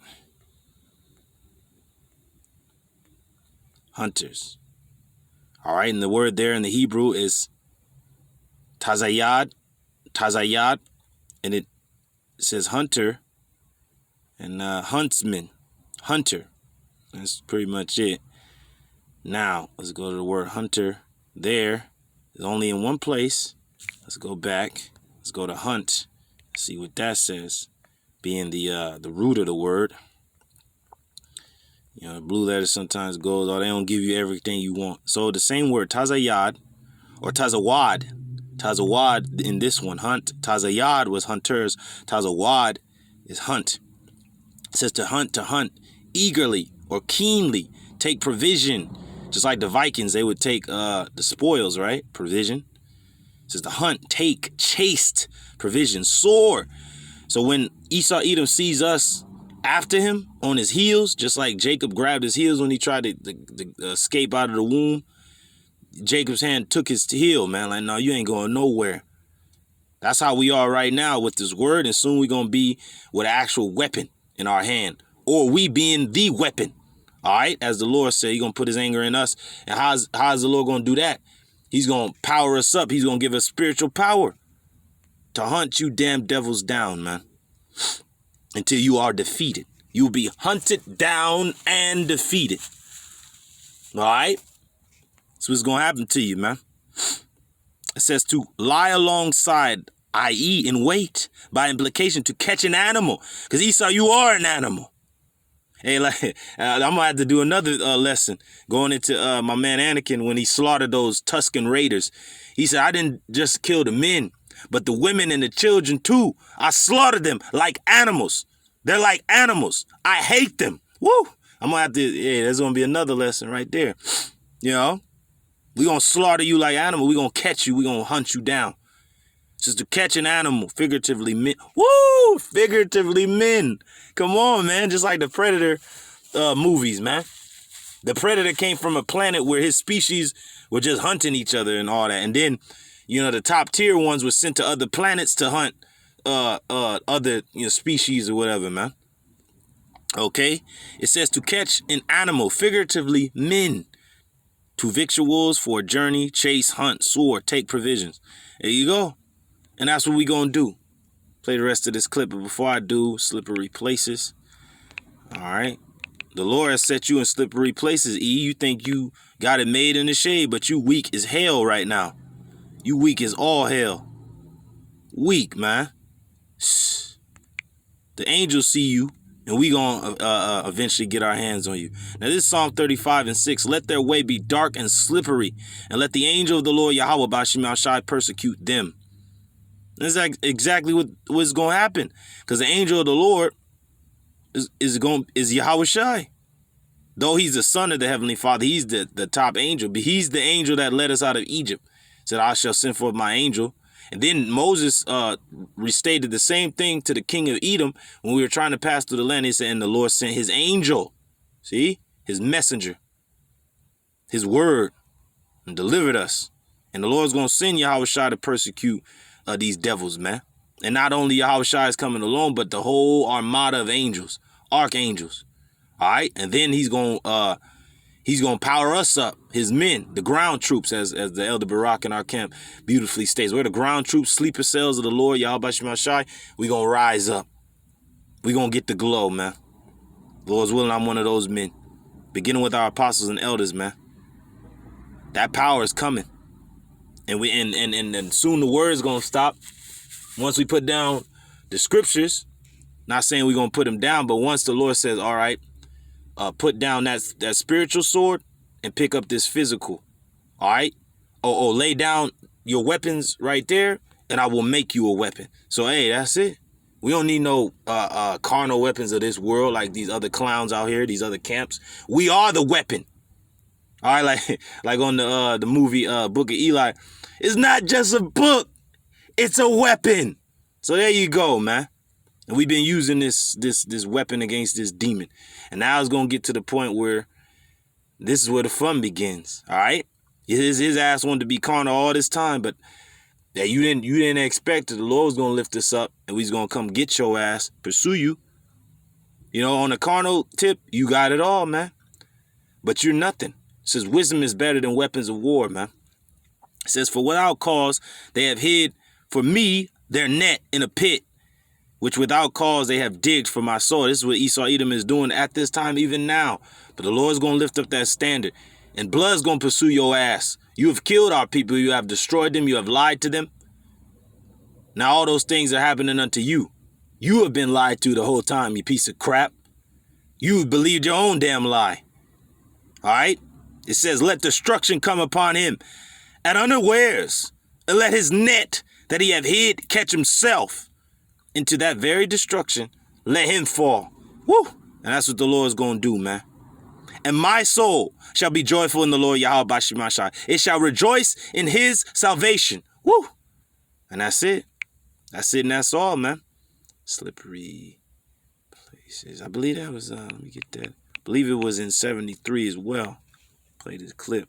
Hunters. All right. And the word there in the Hebrew is tazayad. And it says hunter and huntsman. Hunter. That's pretty much it. Now, let's go to the word hunter. There is only in one place. Let's go back. Let's go to hunt. See what that says. Being the root of the word. You know, the blue letter sometimes goes, oh, they don't give you everything you want. So the same word, tazayad, or tazawad. Tazawad in this one, hunt. Tazayad was hunters. Tazawad is hunt. It says to hunt eagerly or keenly. Take provision. Just like the Vikings, they would take the spoils, right? Provision. It says to hunt, take, chased provision. Soar. So when Esau Edom sees us after him on his heels, just like Jacob grabbed his heels when he tried to escape out of the womb, Jacob's hand took his heel, man. Like, no, you ain't going nowhere. That's how we are right now with this word, and soon we're going to be with an actual weapon in our hand, or we being the weapon. All right, as the Lord said, he's going to put his anger in us. And how's the Lord going to do that? He's going to power us up. He's going to give us spiritual power to hunt you damn devils down, man, until you are defeated. You'll be hunted down and defeated. All right? That's what's going to happen to you, man. It says to lie alongside, i.e. in wait, by implication to catch an animal. Because Esau, you are an animal. Hey, like, I'm going to have to do another lesson going into my man Anakin when he slaughtered those Tuscan Raiders. He said, I didn't just kill the men, but the women and the children too. I slaughtered them like animals. They're like animals. I hate them. Woo! I'm going to have to, yeah, there's going to be another lesson right there. You know? We're going to slaughter you like animal. We're going to catch you. We're going to hunt you down. Just to catch an animal, figuratively men. Woo! Figuratively men. Come on, man. Just like the Predator movies, man. The Predator came from a planet where his species were just hunting each other and all that. And then, you know, the top tier ones were sent to other planets to hunt other, you know, species or whatever, man. Okay? It says to catch an animal, figuratively men. To victuals for a journey, chase, hunt, soar, take provisions. There you go. And that's what we gonna do. Play the rest of this clip, but before I do, slippery places. All right. The Lord has set you in slippery places, E. You think you got it made in the shade, but you weak as hell right now. You weak as all hell. Weak, man. The angels see you, and we gonna eventually get our hands on you. Now this is Psalm 35:6. Let their way be dark and slippery, and let the angel of the Lord YAHAWAH BAHASHAM persecute them. That's exactly what's going to happen. Because the angel of the Lord is YAHAWASHI. Though he's the son of the Heavenly Father, he's the top angel. But he's the angel that led us out of Egypt. Said, I shall send forth my angel. And then Moses restated the same thing to the king of Edom when we were trying to pass through the land. He said, and the Lord sent his angel. See? His messenger. His word. And delivered us. And the Lord's going to send YAHAWASHI to persecute these devils, man. And not only YAHAWASHI is coming alone, but the whole armada of angels, archangels. All right, and then he's gonna power us up, his men, the ground troops, as the elder BARAK in our camp beautifully states. We're the ground troops, sleeper cells of the Lord, YAHAWASHI. We gonna rise up. We gonna get the glow, man. Lord's willing, I'm one of those men. Beginning with our apostles and elders, man. That power is coming. And and soon the word is gonna stop. Once we put down the scriptures, not saying we're gonna put them down, but once the Lord says, all right, put down that spiritual sword and pick up this physical. All right? Or lay down your weapons right there, and I will make you a weapon. So hey, that's it. We don't need no carnal weapons of this world like these other clowns out here, these other camps. We are the weapon. All right, like on the movie Book of Eli, it's not just a book, it's a weapon. So there you go, man. And we've been using this weapon against this demon, and now it's gonna get to the point where this is where the fun begins. All right, his ass wanted to be carnal all this time, but that you didn't expect it. The Lord was gonna lift us up, and we's gonna come get your ass, pursue you. You know, on the carnal tip, you got it all, man, but you're nothing. It says wisdom is better than weapons of war, man. It says, for without cause they have hid for me their net in a pit, which without cause they have digged for my soul. This is what Esau Edom is doing at this time, even now. But the Lord's going to lift up that standard, and blood's going to pursue your ass. You have killed our people. You have destroyed them. You have lied to them. Now all those things are happening unto you. You have been lied to the whole time, you piece of crap. You believed your own damn lie. All right? It says, let destruction come upon him at unawares, and let his net that he have hid catch himself into that very destruction. Let him fall. Woo! And that's what the Lord's going to do, man. And my soul shall be joyful in the Lord YAHAWAH BAHASHAM. It shall rejoice in his salvation. Woo! And that's it. That's it and that's all, man. Slippery places. I believe that was, let me get that. I believe it was in 73 as well. Play this clip.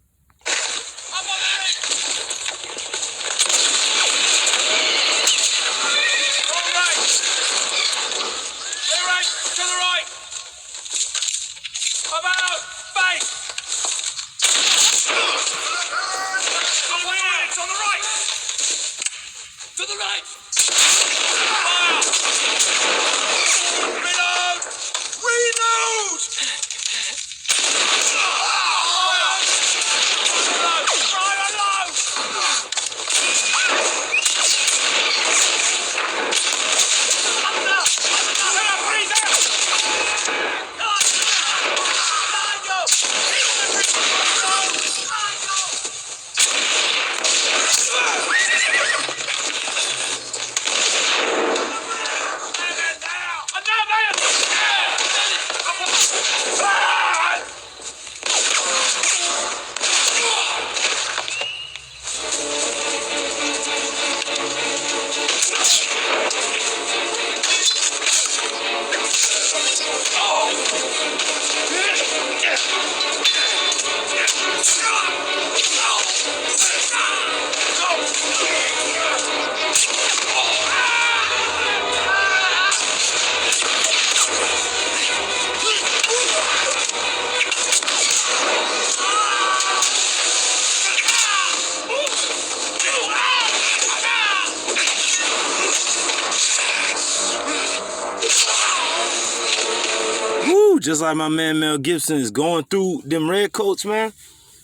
Just like my man Mel Gibson is going through them red coats, man.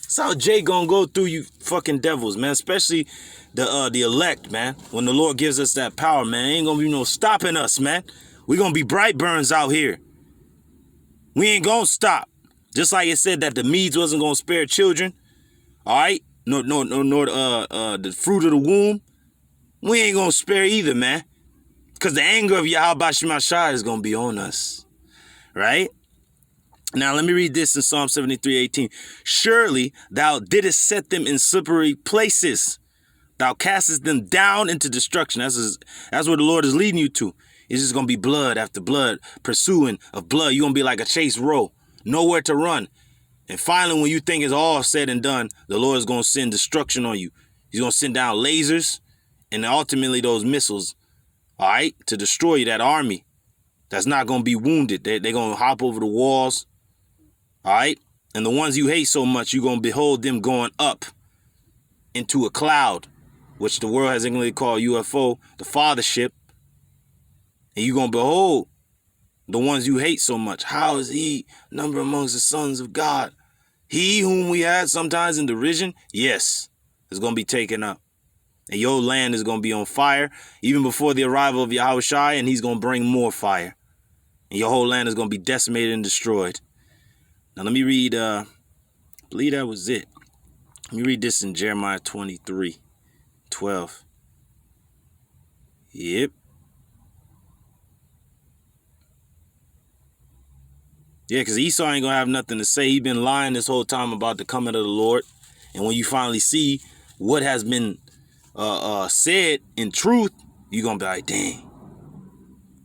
That's how Jay gonna go through you fucking devils, man. Especially the elect, man. When the Lord gives us that power, man, ain't gonna be no stopping us, man. We gonna be bright burns out here. We ain't gonna stop. Just like it said that the Medes wasn't gonna spare children. All right, nor the fruit of the womb. We ain't gonna spare either, man. Because the anger of YAHAWASHI is gonna be on us, right? Now, let me read this in Psalm 73:18. Surely thou didst set them in slippery places. Thou castest them down into destruction. That's where the Lord is leading you to. It's just going to be blood after blood, pursuing of blood. You're going to be like a chase row, nowhere to run. And finally, when you think it's all said and done, the Lord is going to send destruction on you. He's going to send down lasers and ultimately those missiles, all right, to destroy you, that army that's not going to be wounded. They're going to hop over the walls. All right. And the ones you hate so much, you're going to behold them going up into a cloud, which the world has English called UFO, the fathership. And you're going to behold the ones you hate so much. How is he numbered amongst the sons of God? He whom we had sometimes in derision, yes, is going to be taken up. And your land is going to be on fire even before the arrival of YAHAWASHI, and he's going to bring more fire. And your whole land is going to be decimated and destroyed. Now, let me read, I believe that was it. Let me read this in Jeremiah 23:12. Yep. Yeah, because Esau ain't going to have nothing to say. He been lying this whole time about the coming of the Lord. And when you finally see what has been said in truth, you're going to be like, dang.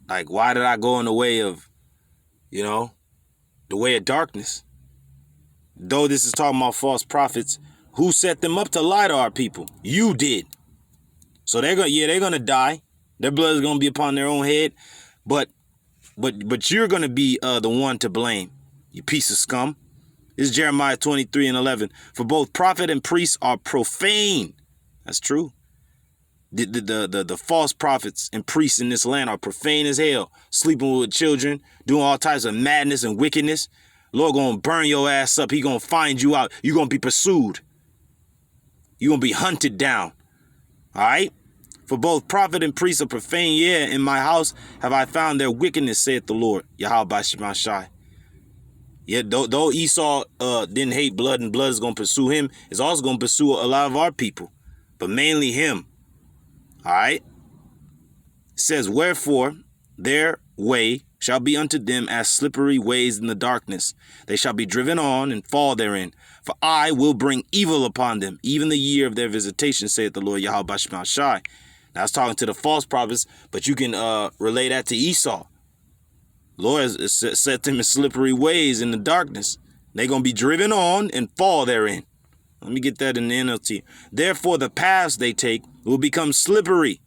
Like, why did I go in the way of, the way of darkness? Though this is talking about false prophets, who set them up to lie to our people? You did. So they're gonna die. Their blood is gonna be upon their own head. But you're gonna be the one to blame, you piece of scum. This is Jeremiah 23:11. For both prophet and priest are profane. That's true. The false prophets and priests in this land are profane as hell, sleeping with children, doing all types of madness and wickedness. Lord gonna burn your ass up. He gonna find you out. You're gonna be pursued. You're gonna be hunted down. All right? For both prophet and priest are profane. Yeah, in my house have I found their wickedness, saith the Lord. YAHAWASHI. Yeah, though Esau didn't hate blood and blood is gonna pursue him, it's also gonna pursue a lot of our people, but mainly him. All right? It says, wherefore their way shall be unto them as slippery ways in the darkness. They shall be driven on and fall therein. For I will bring evil upon them, even the year of their visitation, saith the Lord YAHAWASHI. I was talking to the false prophets, but you can relay that to Esau. Lord has set them in slippery ways in the darkness. They're going to be driven on and fall therein. Let me get that in the NLT. Therefore, the paths they take will become slippery.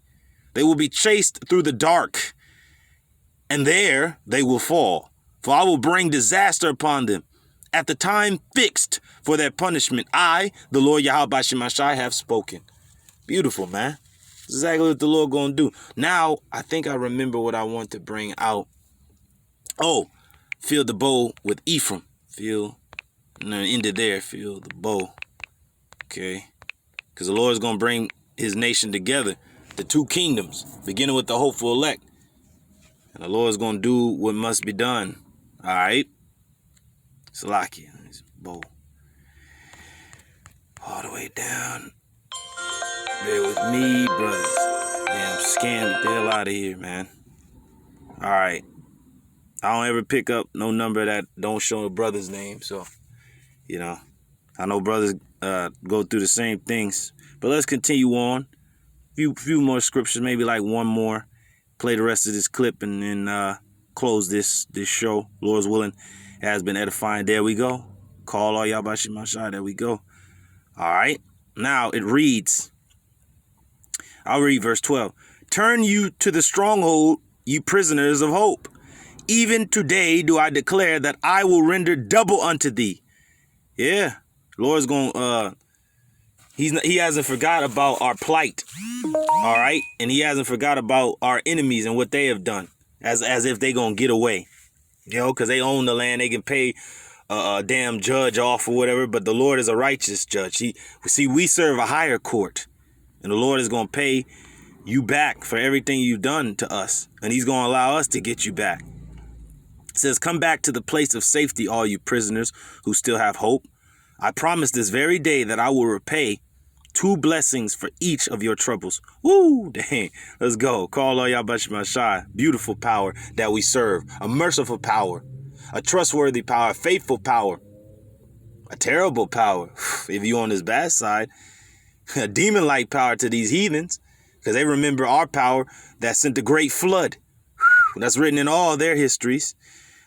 They will be chased through the dark, and there they will fall. For I will bring disaster upon them at the time fixed for their punishment. I, the Lord YAHAWASHI, have spoken. Beautiful, man. That's exactly what the Lord going to do. Now, I think I remember what I want to bring out. Oh, fill the bow with Ephraim. Ended there. Fill the bow. Okay. Because the Lord is going to bring his nation together. The two kingdoms, beginning with the hopeful elect. And the Lord is going to do what must be done. All right. Salakia. Bow. All the way down. Bear with me, brothers. Yeah, I'm scared. Get the hell out of here, man. All right. I don't ever pick up no number that don't show a brother's name. So, you know, I know brothers go through the same things. But let's continue on. Few more scriptures, maybe like one more. Play the rest of this clip and then close this show. Lord's willing, has been edifying. There we go. Call all y'all Bashimashai. There we go. All right. Now it reads. I'll read verse 12. Turn you to the stronghold, you prisoners of hope. Even today do I declare that I will render double unto thee. Yeah. Lord's going he hasn't forgot about our plight. All right? And he hasn't forgot about our enemies and what they have done. As if they going to get away. You know, because they own the land. They can pay a damn judge off or whatever. But the Lord is a righteous judge. We serve a higher court. And the Lord is going to pay you back for everything you've done to us. And he's going to allow us to get you back. It says, come back to the place of safety, all you prisoners who still have hope. I promise this very day that I will repay 2 blessings for each of your troubles. Woo, dang. Let's go. Call all y'all Bashimashai. Beautiful power that we serve. A merciful power. A trustworthy power. A faithful power. A terrible power. If you're on this bad side. A demon-like power to these heathens. Because they remember our power that sent the great flood. That's written in all their histories.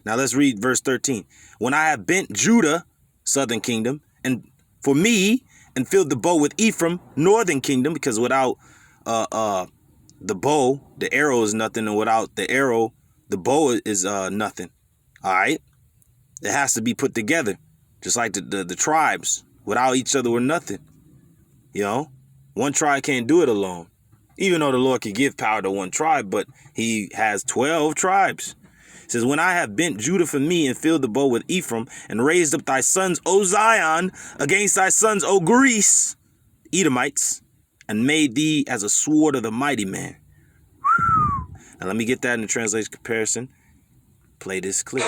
Now let's read verse 13. When I have bent Judah, southern kingdom, and for me, and filled the bow with Ephraim, northern kingdom, because without the bow, the arrow is nothing, and without the arrow, the bow is nothing. All right? It has to be put together, just like the tribes. Without each other, we're nothing. You know? One tribe can't do it alone. Even though the Lord can give power to one tribe, but he has 12 tribes. It says, when I have bent Judah for me and filled the bow with Ephraim and raised up thy sons, O Zion, against thy sons, O Greece, Edomites, and made thee as a sword of the mighty man. Now let me get that in the translation comparison. Play this clip.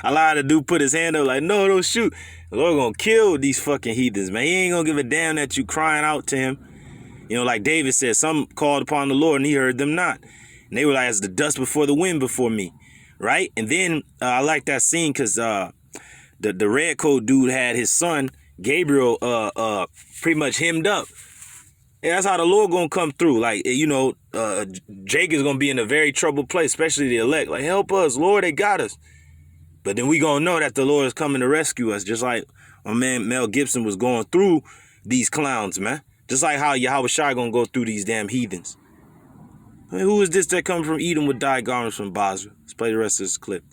I lied to do put his hand up like, no, don't shoot. The Lord gonna kill these fucking heathens, man. He ain't gonna give a damn that you crying out to him. You know, like David said, some called upon the Lord and he heard them not. And they were like, as the dust before the wind before me. Right? And then I like that scene because the red coat dude had his son, Gabriel, pretty much hemmed up. And that's how the Lord gonna come through. Like, you know, Jacob's gonna be in a very troubled place, especially the elect. Like, help us, Lord, they got us. But then we gonna know that the Lord is coming to rescue us, just like my man Mel Gibson was going through these clowns, man. Just like how YAHAWASHI gonna go through these damn heathens. I mean, who is this that come from Edom with dyed garments from Basra? Let's play the rest of this clip.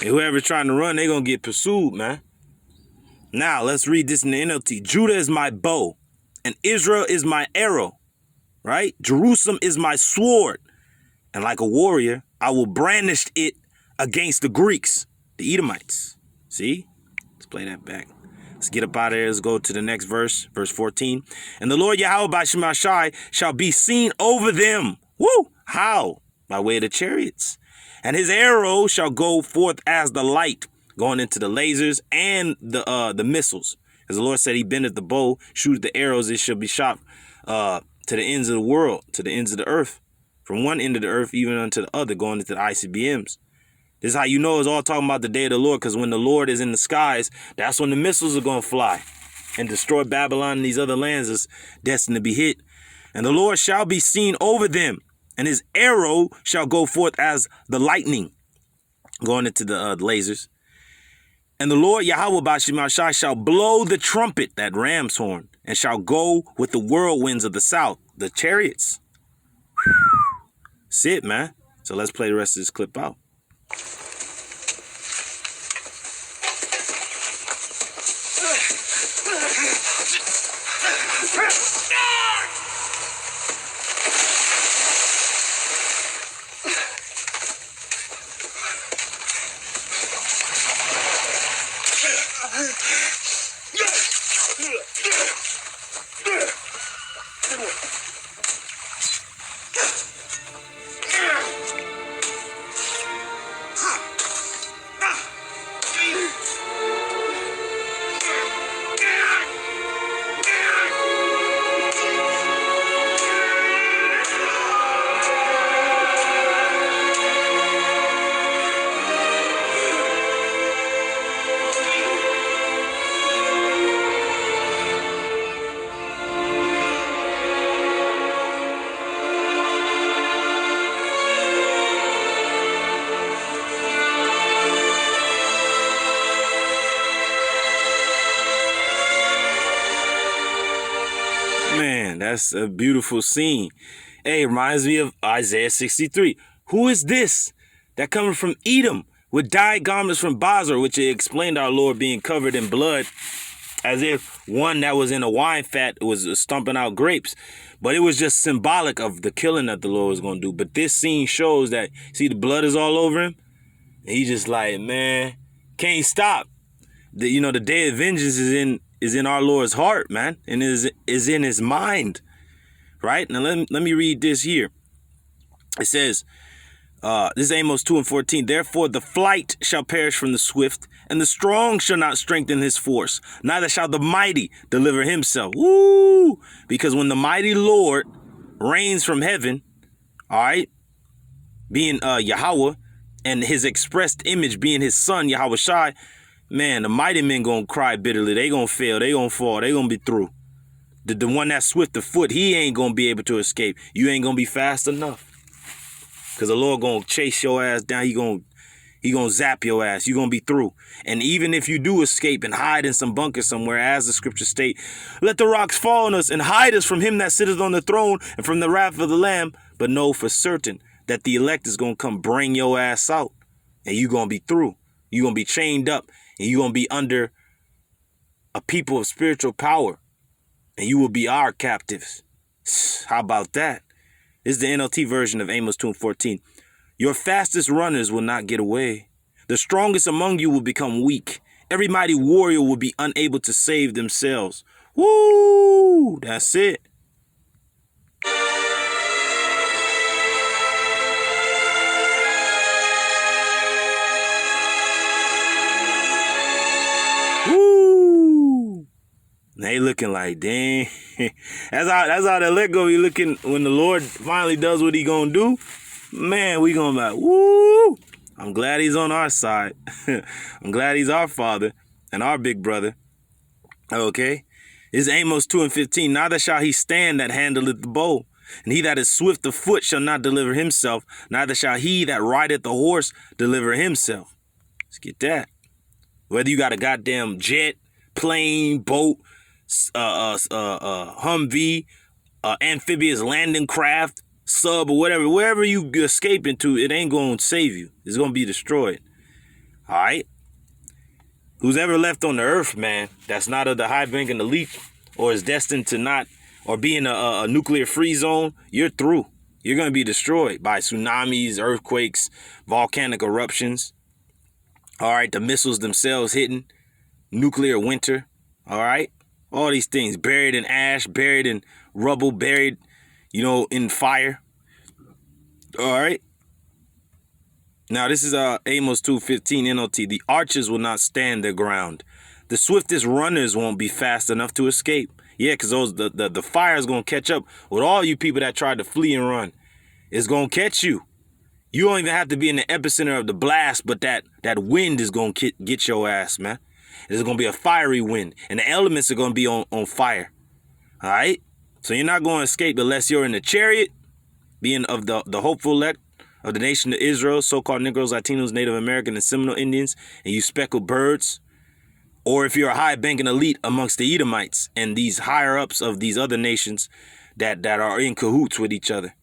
And whoever's trying to run, they gonna get pursued, man. Now, let's read this in the NLT. Judah is my bow, and Israel is my arrow, right? Jerusalem is my sword. And like a warrior, I will brandish it against the Greeks, the Edomites. See? Let's play that back. Let's get up out of here. Let's go to the next verse, verse 14. And the Lord YAHAWASHI shall be seen over them. Woo! How? By way of the chariots. And his arrow shall go forth as the light, going into the lasers and the missiles. As the Lord said, he bendeth the bow, shoot the arrows, it shall be shot to the ends of the world, to the ends of the earth, from one end of the earth even unto the other, going into the ICBMs. This is how you know it's all talking about the day of the Lord, because when the Lord is in the skies, that's when the missiles are going to fly and destroy Babylon and these other lands is destined to be hit. And the Lord shall be seen over them, and his arrow shall go forth as the lightning, going into the lasers. And the Lord YAHAWASHI shall blow the trumpet, that ram's horn, and shall go with the whirlwinds of the south, the chariots. That's it, man. So let's play the rest of this clip out. Man, that's a beautiful scene. Hey, it reminds me of Isaiah 63. Who is this that coming from Edom with dyed garments from Basra, which explained our Lord being covered in blood, as if one that was in a wine fat was stomping out grapes. But it was just symbolic of the killing that the Lord was going to do. But this scene shows that, see, the blood is all over him. And he's just like, man, can't stop. The day of vengeance is in our Lord's heart, man, and is in his mind, right? Now let me read this here. It says, this is Amos 2:14. Therefore the flight shall perish from the swift, and the strong shall not strengthen his force, neither shall the mighty deliver himself. Woo! Because when the mighty Lord reigns from heaven, all right, being Yahweh, and his expressed image being his son, YAHAWASHI, man, the mighty men gonna cry bitterly. They gonna fail. They gonna fall. They gonna be through. The one that's swift of foot, he ain't gonna be able to escape. You ain't gonna be fast enough. Because the Lord gonna chase your ass down. He gonna zap your ass. You gonna be through. And even if you do escape and hide in some bunker somewhere, as the scriptures state, let the rocks fall on us and hide us from him that sitteth on the throne and from the wrath of the Lamb. But know for certain that the elect is gonna come bring your ass out. And you gonna be through. You gonna be chained up. And you're going to be under a people of spiritual power. And you will be our captives. How about that? This is the NLT version of Amos 2:14. Your fastest runners will not get away. The strongest among you will become weak. Every mighty warrior will be unable to save themselves. Woo! That's it. Woo! They looking like, dang. That's how the let go be looking when the Lord finally does what he gonna do. Man, we gonna be like, woo! I'm glad he's on our side. I'm glad he's our father and our big brother. Okay? This is Amos 2:15. Neither shall he stand that handleth the bow, and he that is swift of foot shall not deliver himself, neither shall he that rideth the horse deliver himself. Let's get that. Whether you got a goddamn jet, plane, boat, Humvee, amphibious landing craft, sub, or whatever, wherever you escape into, it ain't going to save you. It's going to be destroyed. All right? Who's ever left on the earth, man, that's not of the high bank and elite, or is destined to not, or be in a nuclear-free zone, you're through. You're going to be destroyed by tsunamis, earthquakes, volcanic eruptions. All right, the missiles themselves hitting, nuclear winter, All right? All these things, buried in ash, buried in rubble, buried, in fire. All right? Now, this is Amos 2:15 NLT. The archers will not stand their ground. The swiftest runners won't be fast enough to escape. Yeah, because the fire is going to catch up with all you people that tried to flee and run. It's going to catch you. You don't even have to be in the epicenter of the blast, but that wind is going to get your ass, man. It's going to be a fiery wind, and the elements are going to be on fire. All right? So you're not going to escape unless you're in the chariot, being of the hopeful elect of the nation of Israel, so-called Negroes, Latinos, Native American, and Seminole Indians, and you speckled birds. Or if you're a high-banking elite amongst the Edomites and these higher-ups of these other nations that are in cahoots with each other.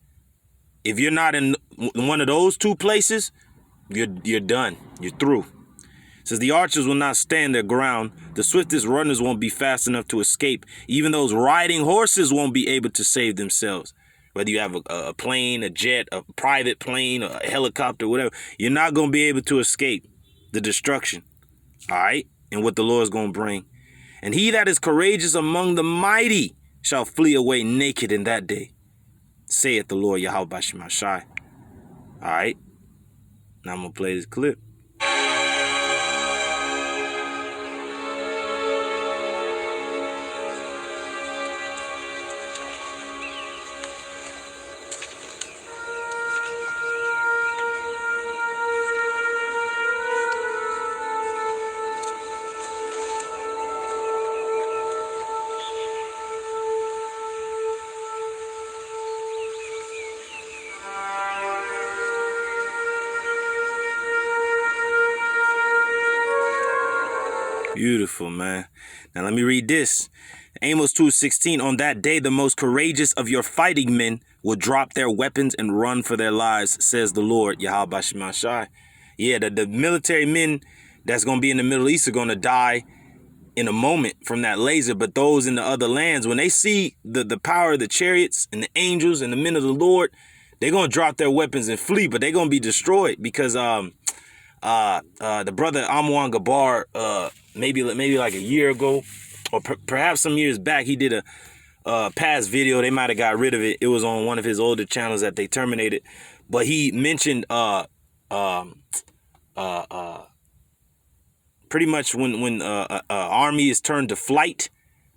If you're not in one of those two places, you're done. You're through. It says the archers will not stand their ground. The swiftest runners won't be fast enough to escape. Even those riding horses won't be able to save themselves. Whether you have a plane, a jet, a private plane, a helicopter, whatever, you're not going to be able to escape the destruction. All right? And what the Lord is going to bring. And he that is courageous among the mighty shall flee away naked in that day, saith the Lord YAHAWASHI. All right. Now I'm going to play this clip. Beautiful, man. Now let me read this. Amos 2:16. On that day, the most courageous of your fighting men will drop their weapons and run for their lives, says the Lord, YAHAWASHI. Yeah, the military men that's going to be in the Middle East are going to die in a moment from that laser. But those in the other lands, when they see the power of the chariots and the angels and the men of the Lord, they're going to drop their weapons and flee, but they're going to be destroyed because the brother Amwan Gabar, maybe like a year ago, or perhaps some years back, he did a past video. They might have got rid of it. It was on one of his older channels that they terminated. But he mentioned pretty much when army is turned to flight,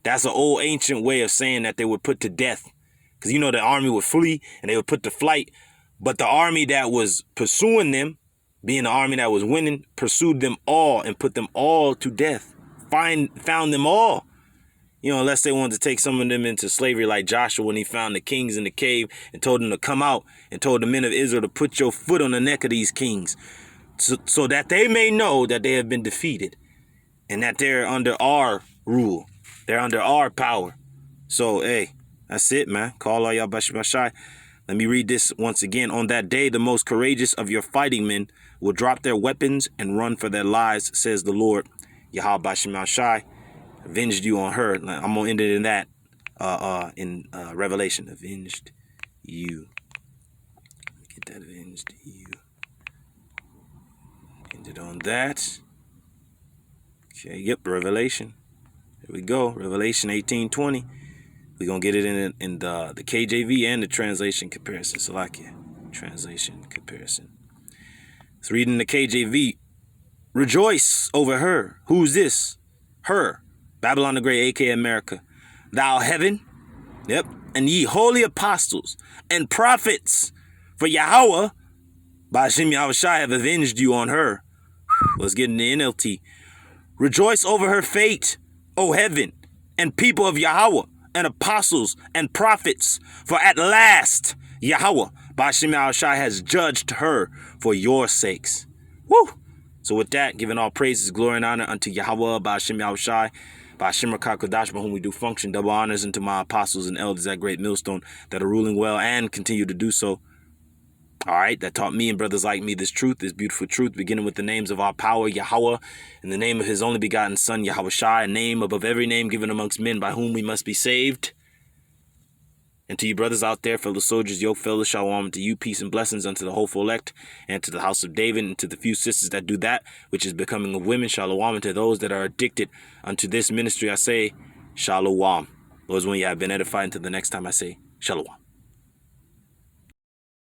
that's an old ancient way of saying that they were put to death. Because the army would flee and they would put to flight. But the army that was pursuing them, being the army that was winning, pursued them all and put them all to death. Found them all. Unless they wanted to take some of them into slavery, like Joshua when he found the kings in the cave and told them to come out and told the men of Israel to put your foot on the neck of these kings so that they may know that they have been defeated and that they're under our rule. They're under our power. So, hey, that's it, man. Call all y'all Bashai. Let me read this once again. On that day, the most courageous of your fighting men will drop their weapons and run for their lives, says the Lord, YAHAWASHI. Avenged you on her. I'm going to end it in that, in Revelation. Avenged you. Get that, avenged you. End it on that. Okay, yep, Revelation. Here we go. Revelation 18:20. We're going to get it in the KJV and the translation comparison. So like it. Translation comparison. Let's read in the KJV. Rejoice over her. Who's this? Her. Babylon the Great, a.k.a. America. Thou heaven. Yep. And ye holy apostles and prophets. For Yahweh, BAHASHAM YAHAWASHI, have avenged you on her. Let's get in the NLT. Rejoice over her fate, O heaven, and people of Yahweh, and apostles and prophets. For at last, Yahweh, BAHASHAM YAHAWASHI, has judged her for your sakes. Woo! So with that, giving all praises, glory, and honor unto Yahweh, BAHASHAM YAHAWASHI, BAHASHAM QADASH, by whom we do function. Double honors unto my apostles and elders at Great Millstone that are ruling well and continue to do so. All right, that taught me and brothers like me this truth, this beautiful truth, beginning with the names of our power, Yahweh, in the name of his only begotten son, YAHAWASHI, a name above every name given amongst men by whom we must be saved. And to you brothers out there, fellow soldiers, yo, fellow Shalawam, to you peace and blessings unto the hopeful elect, and to the house of David, and to the few sisters that do that, which is becoming of women, Shalawam, and to those that are addicted unto this ministry, I say, Shalawam. Lord's when you have been edified. Until the next time, I say, Shalawam.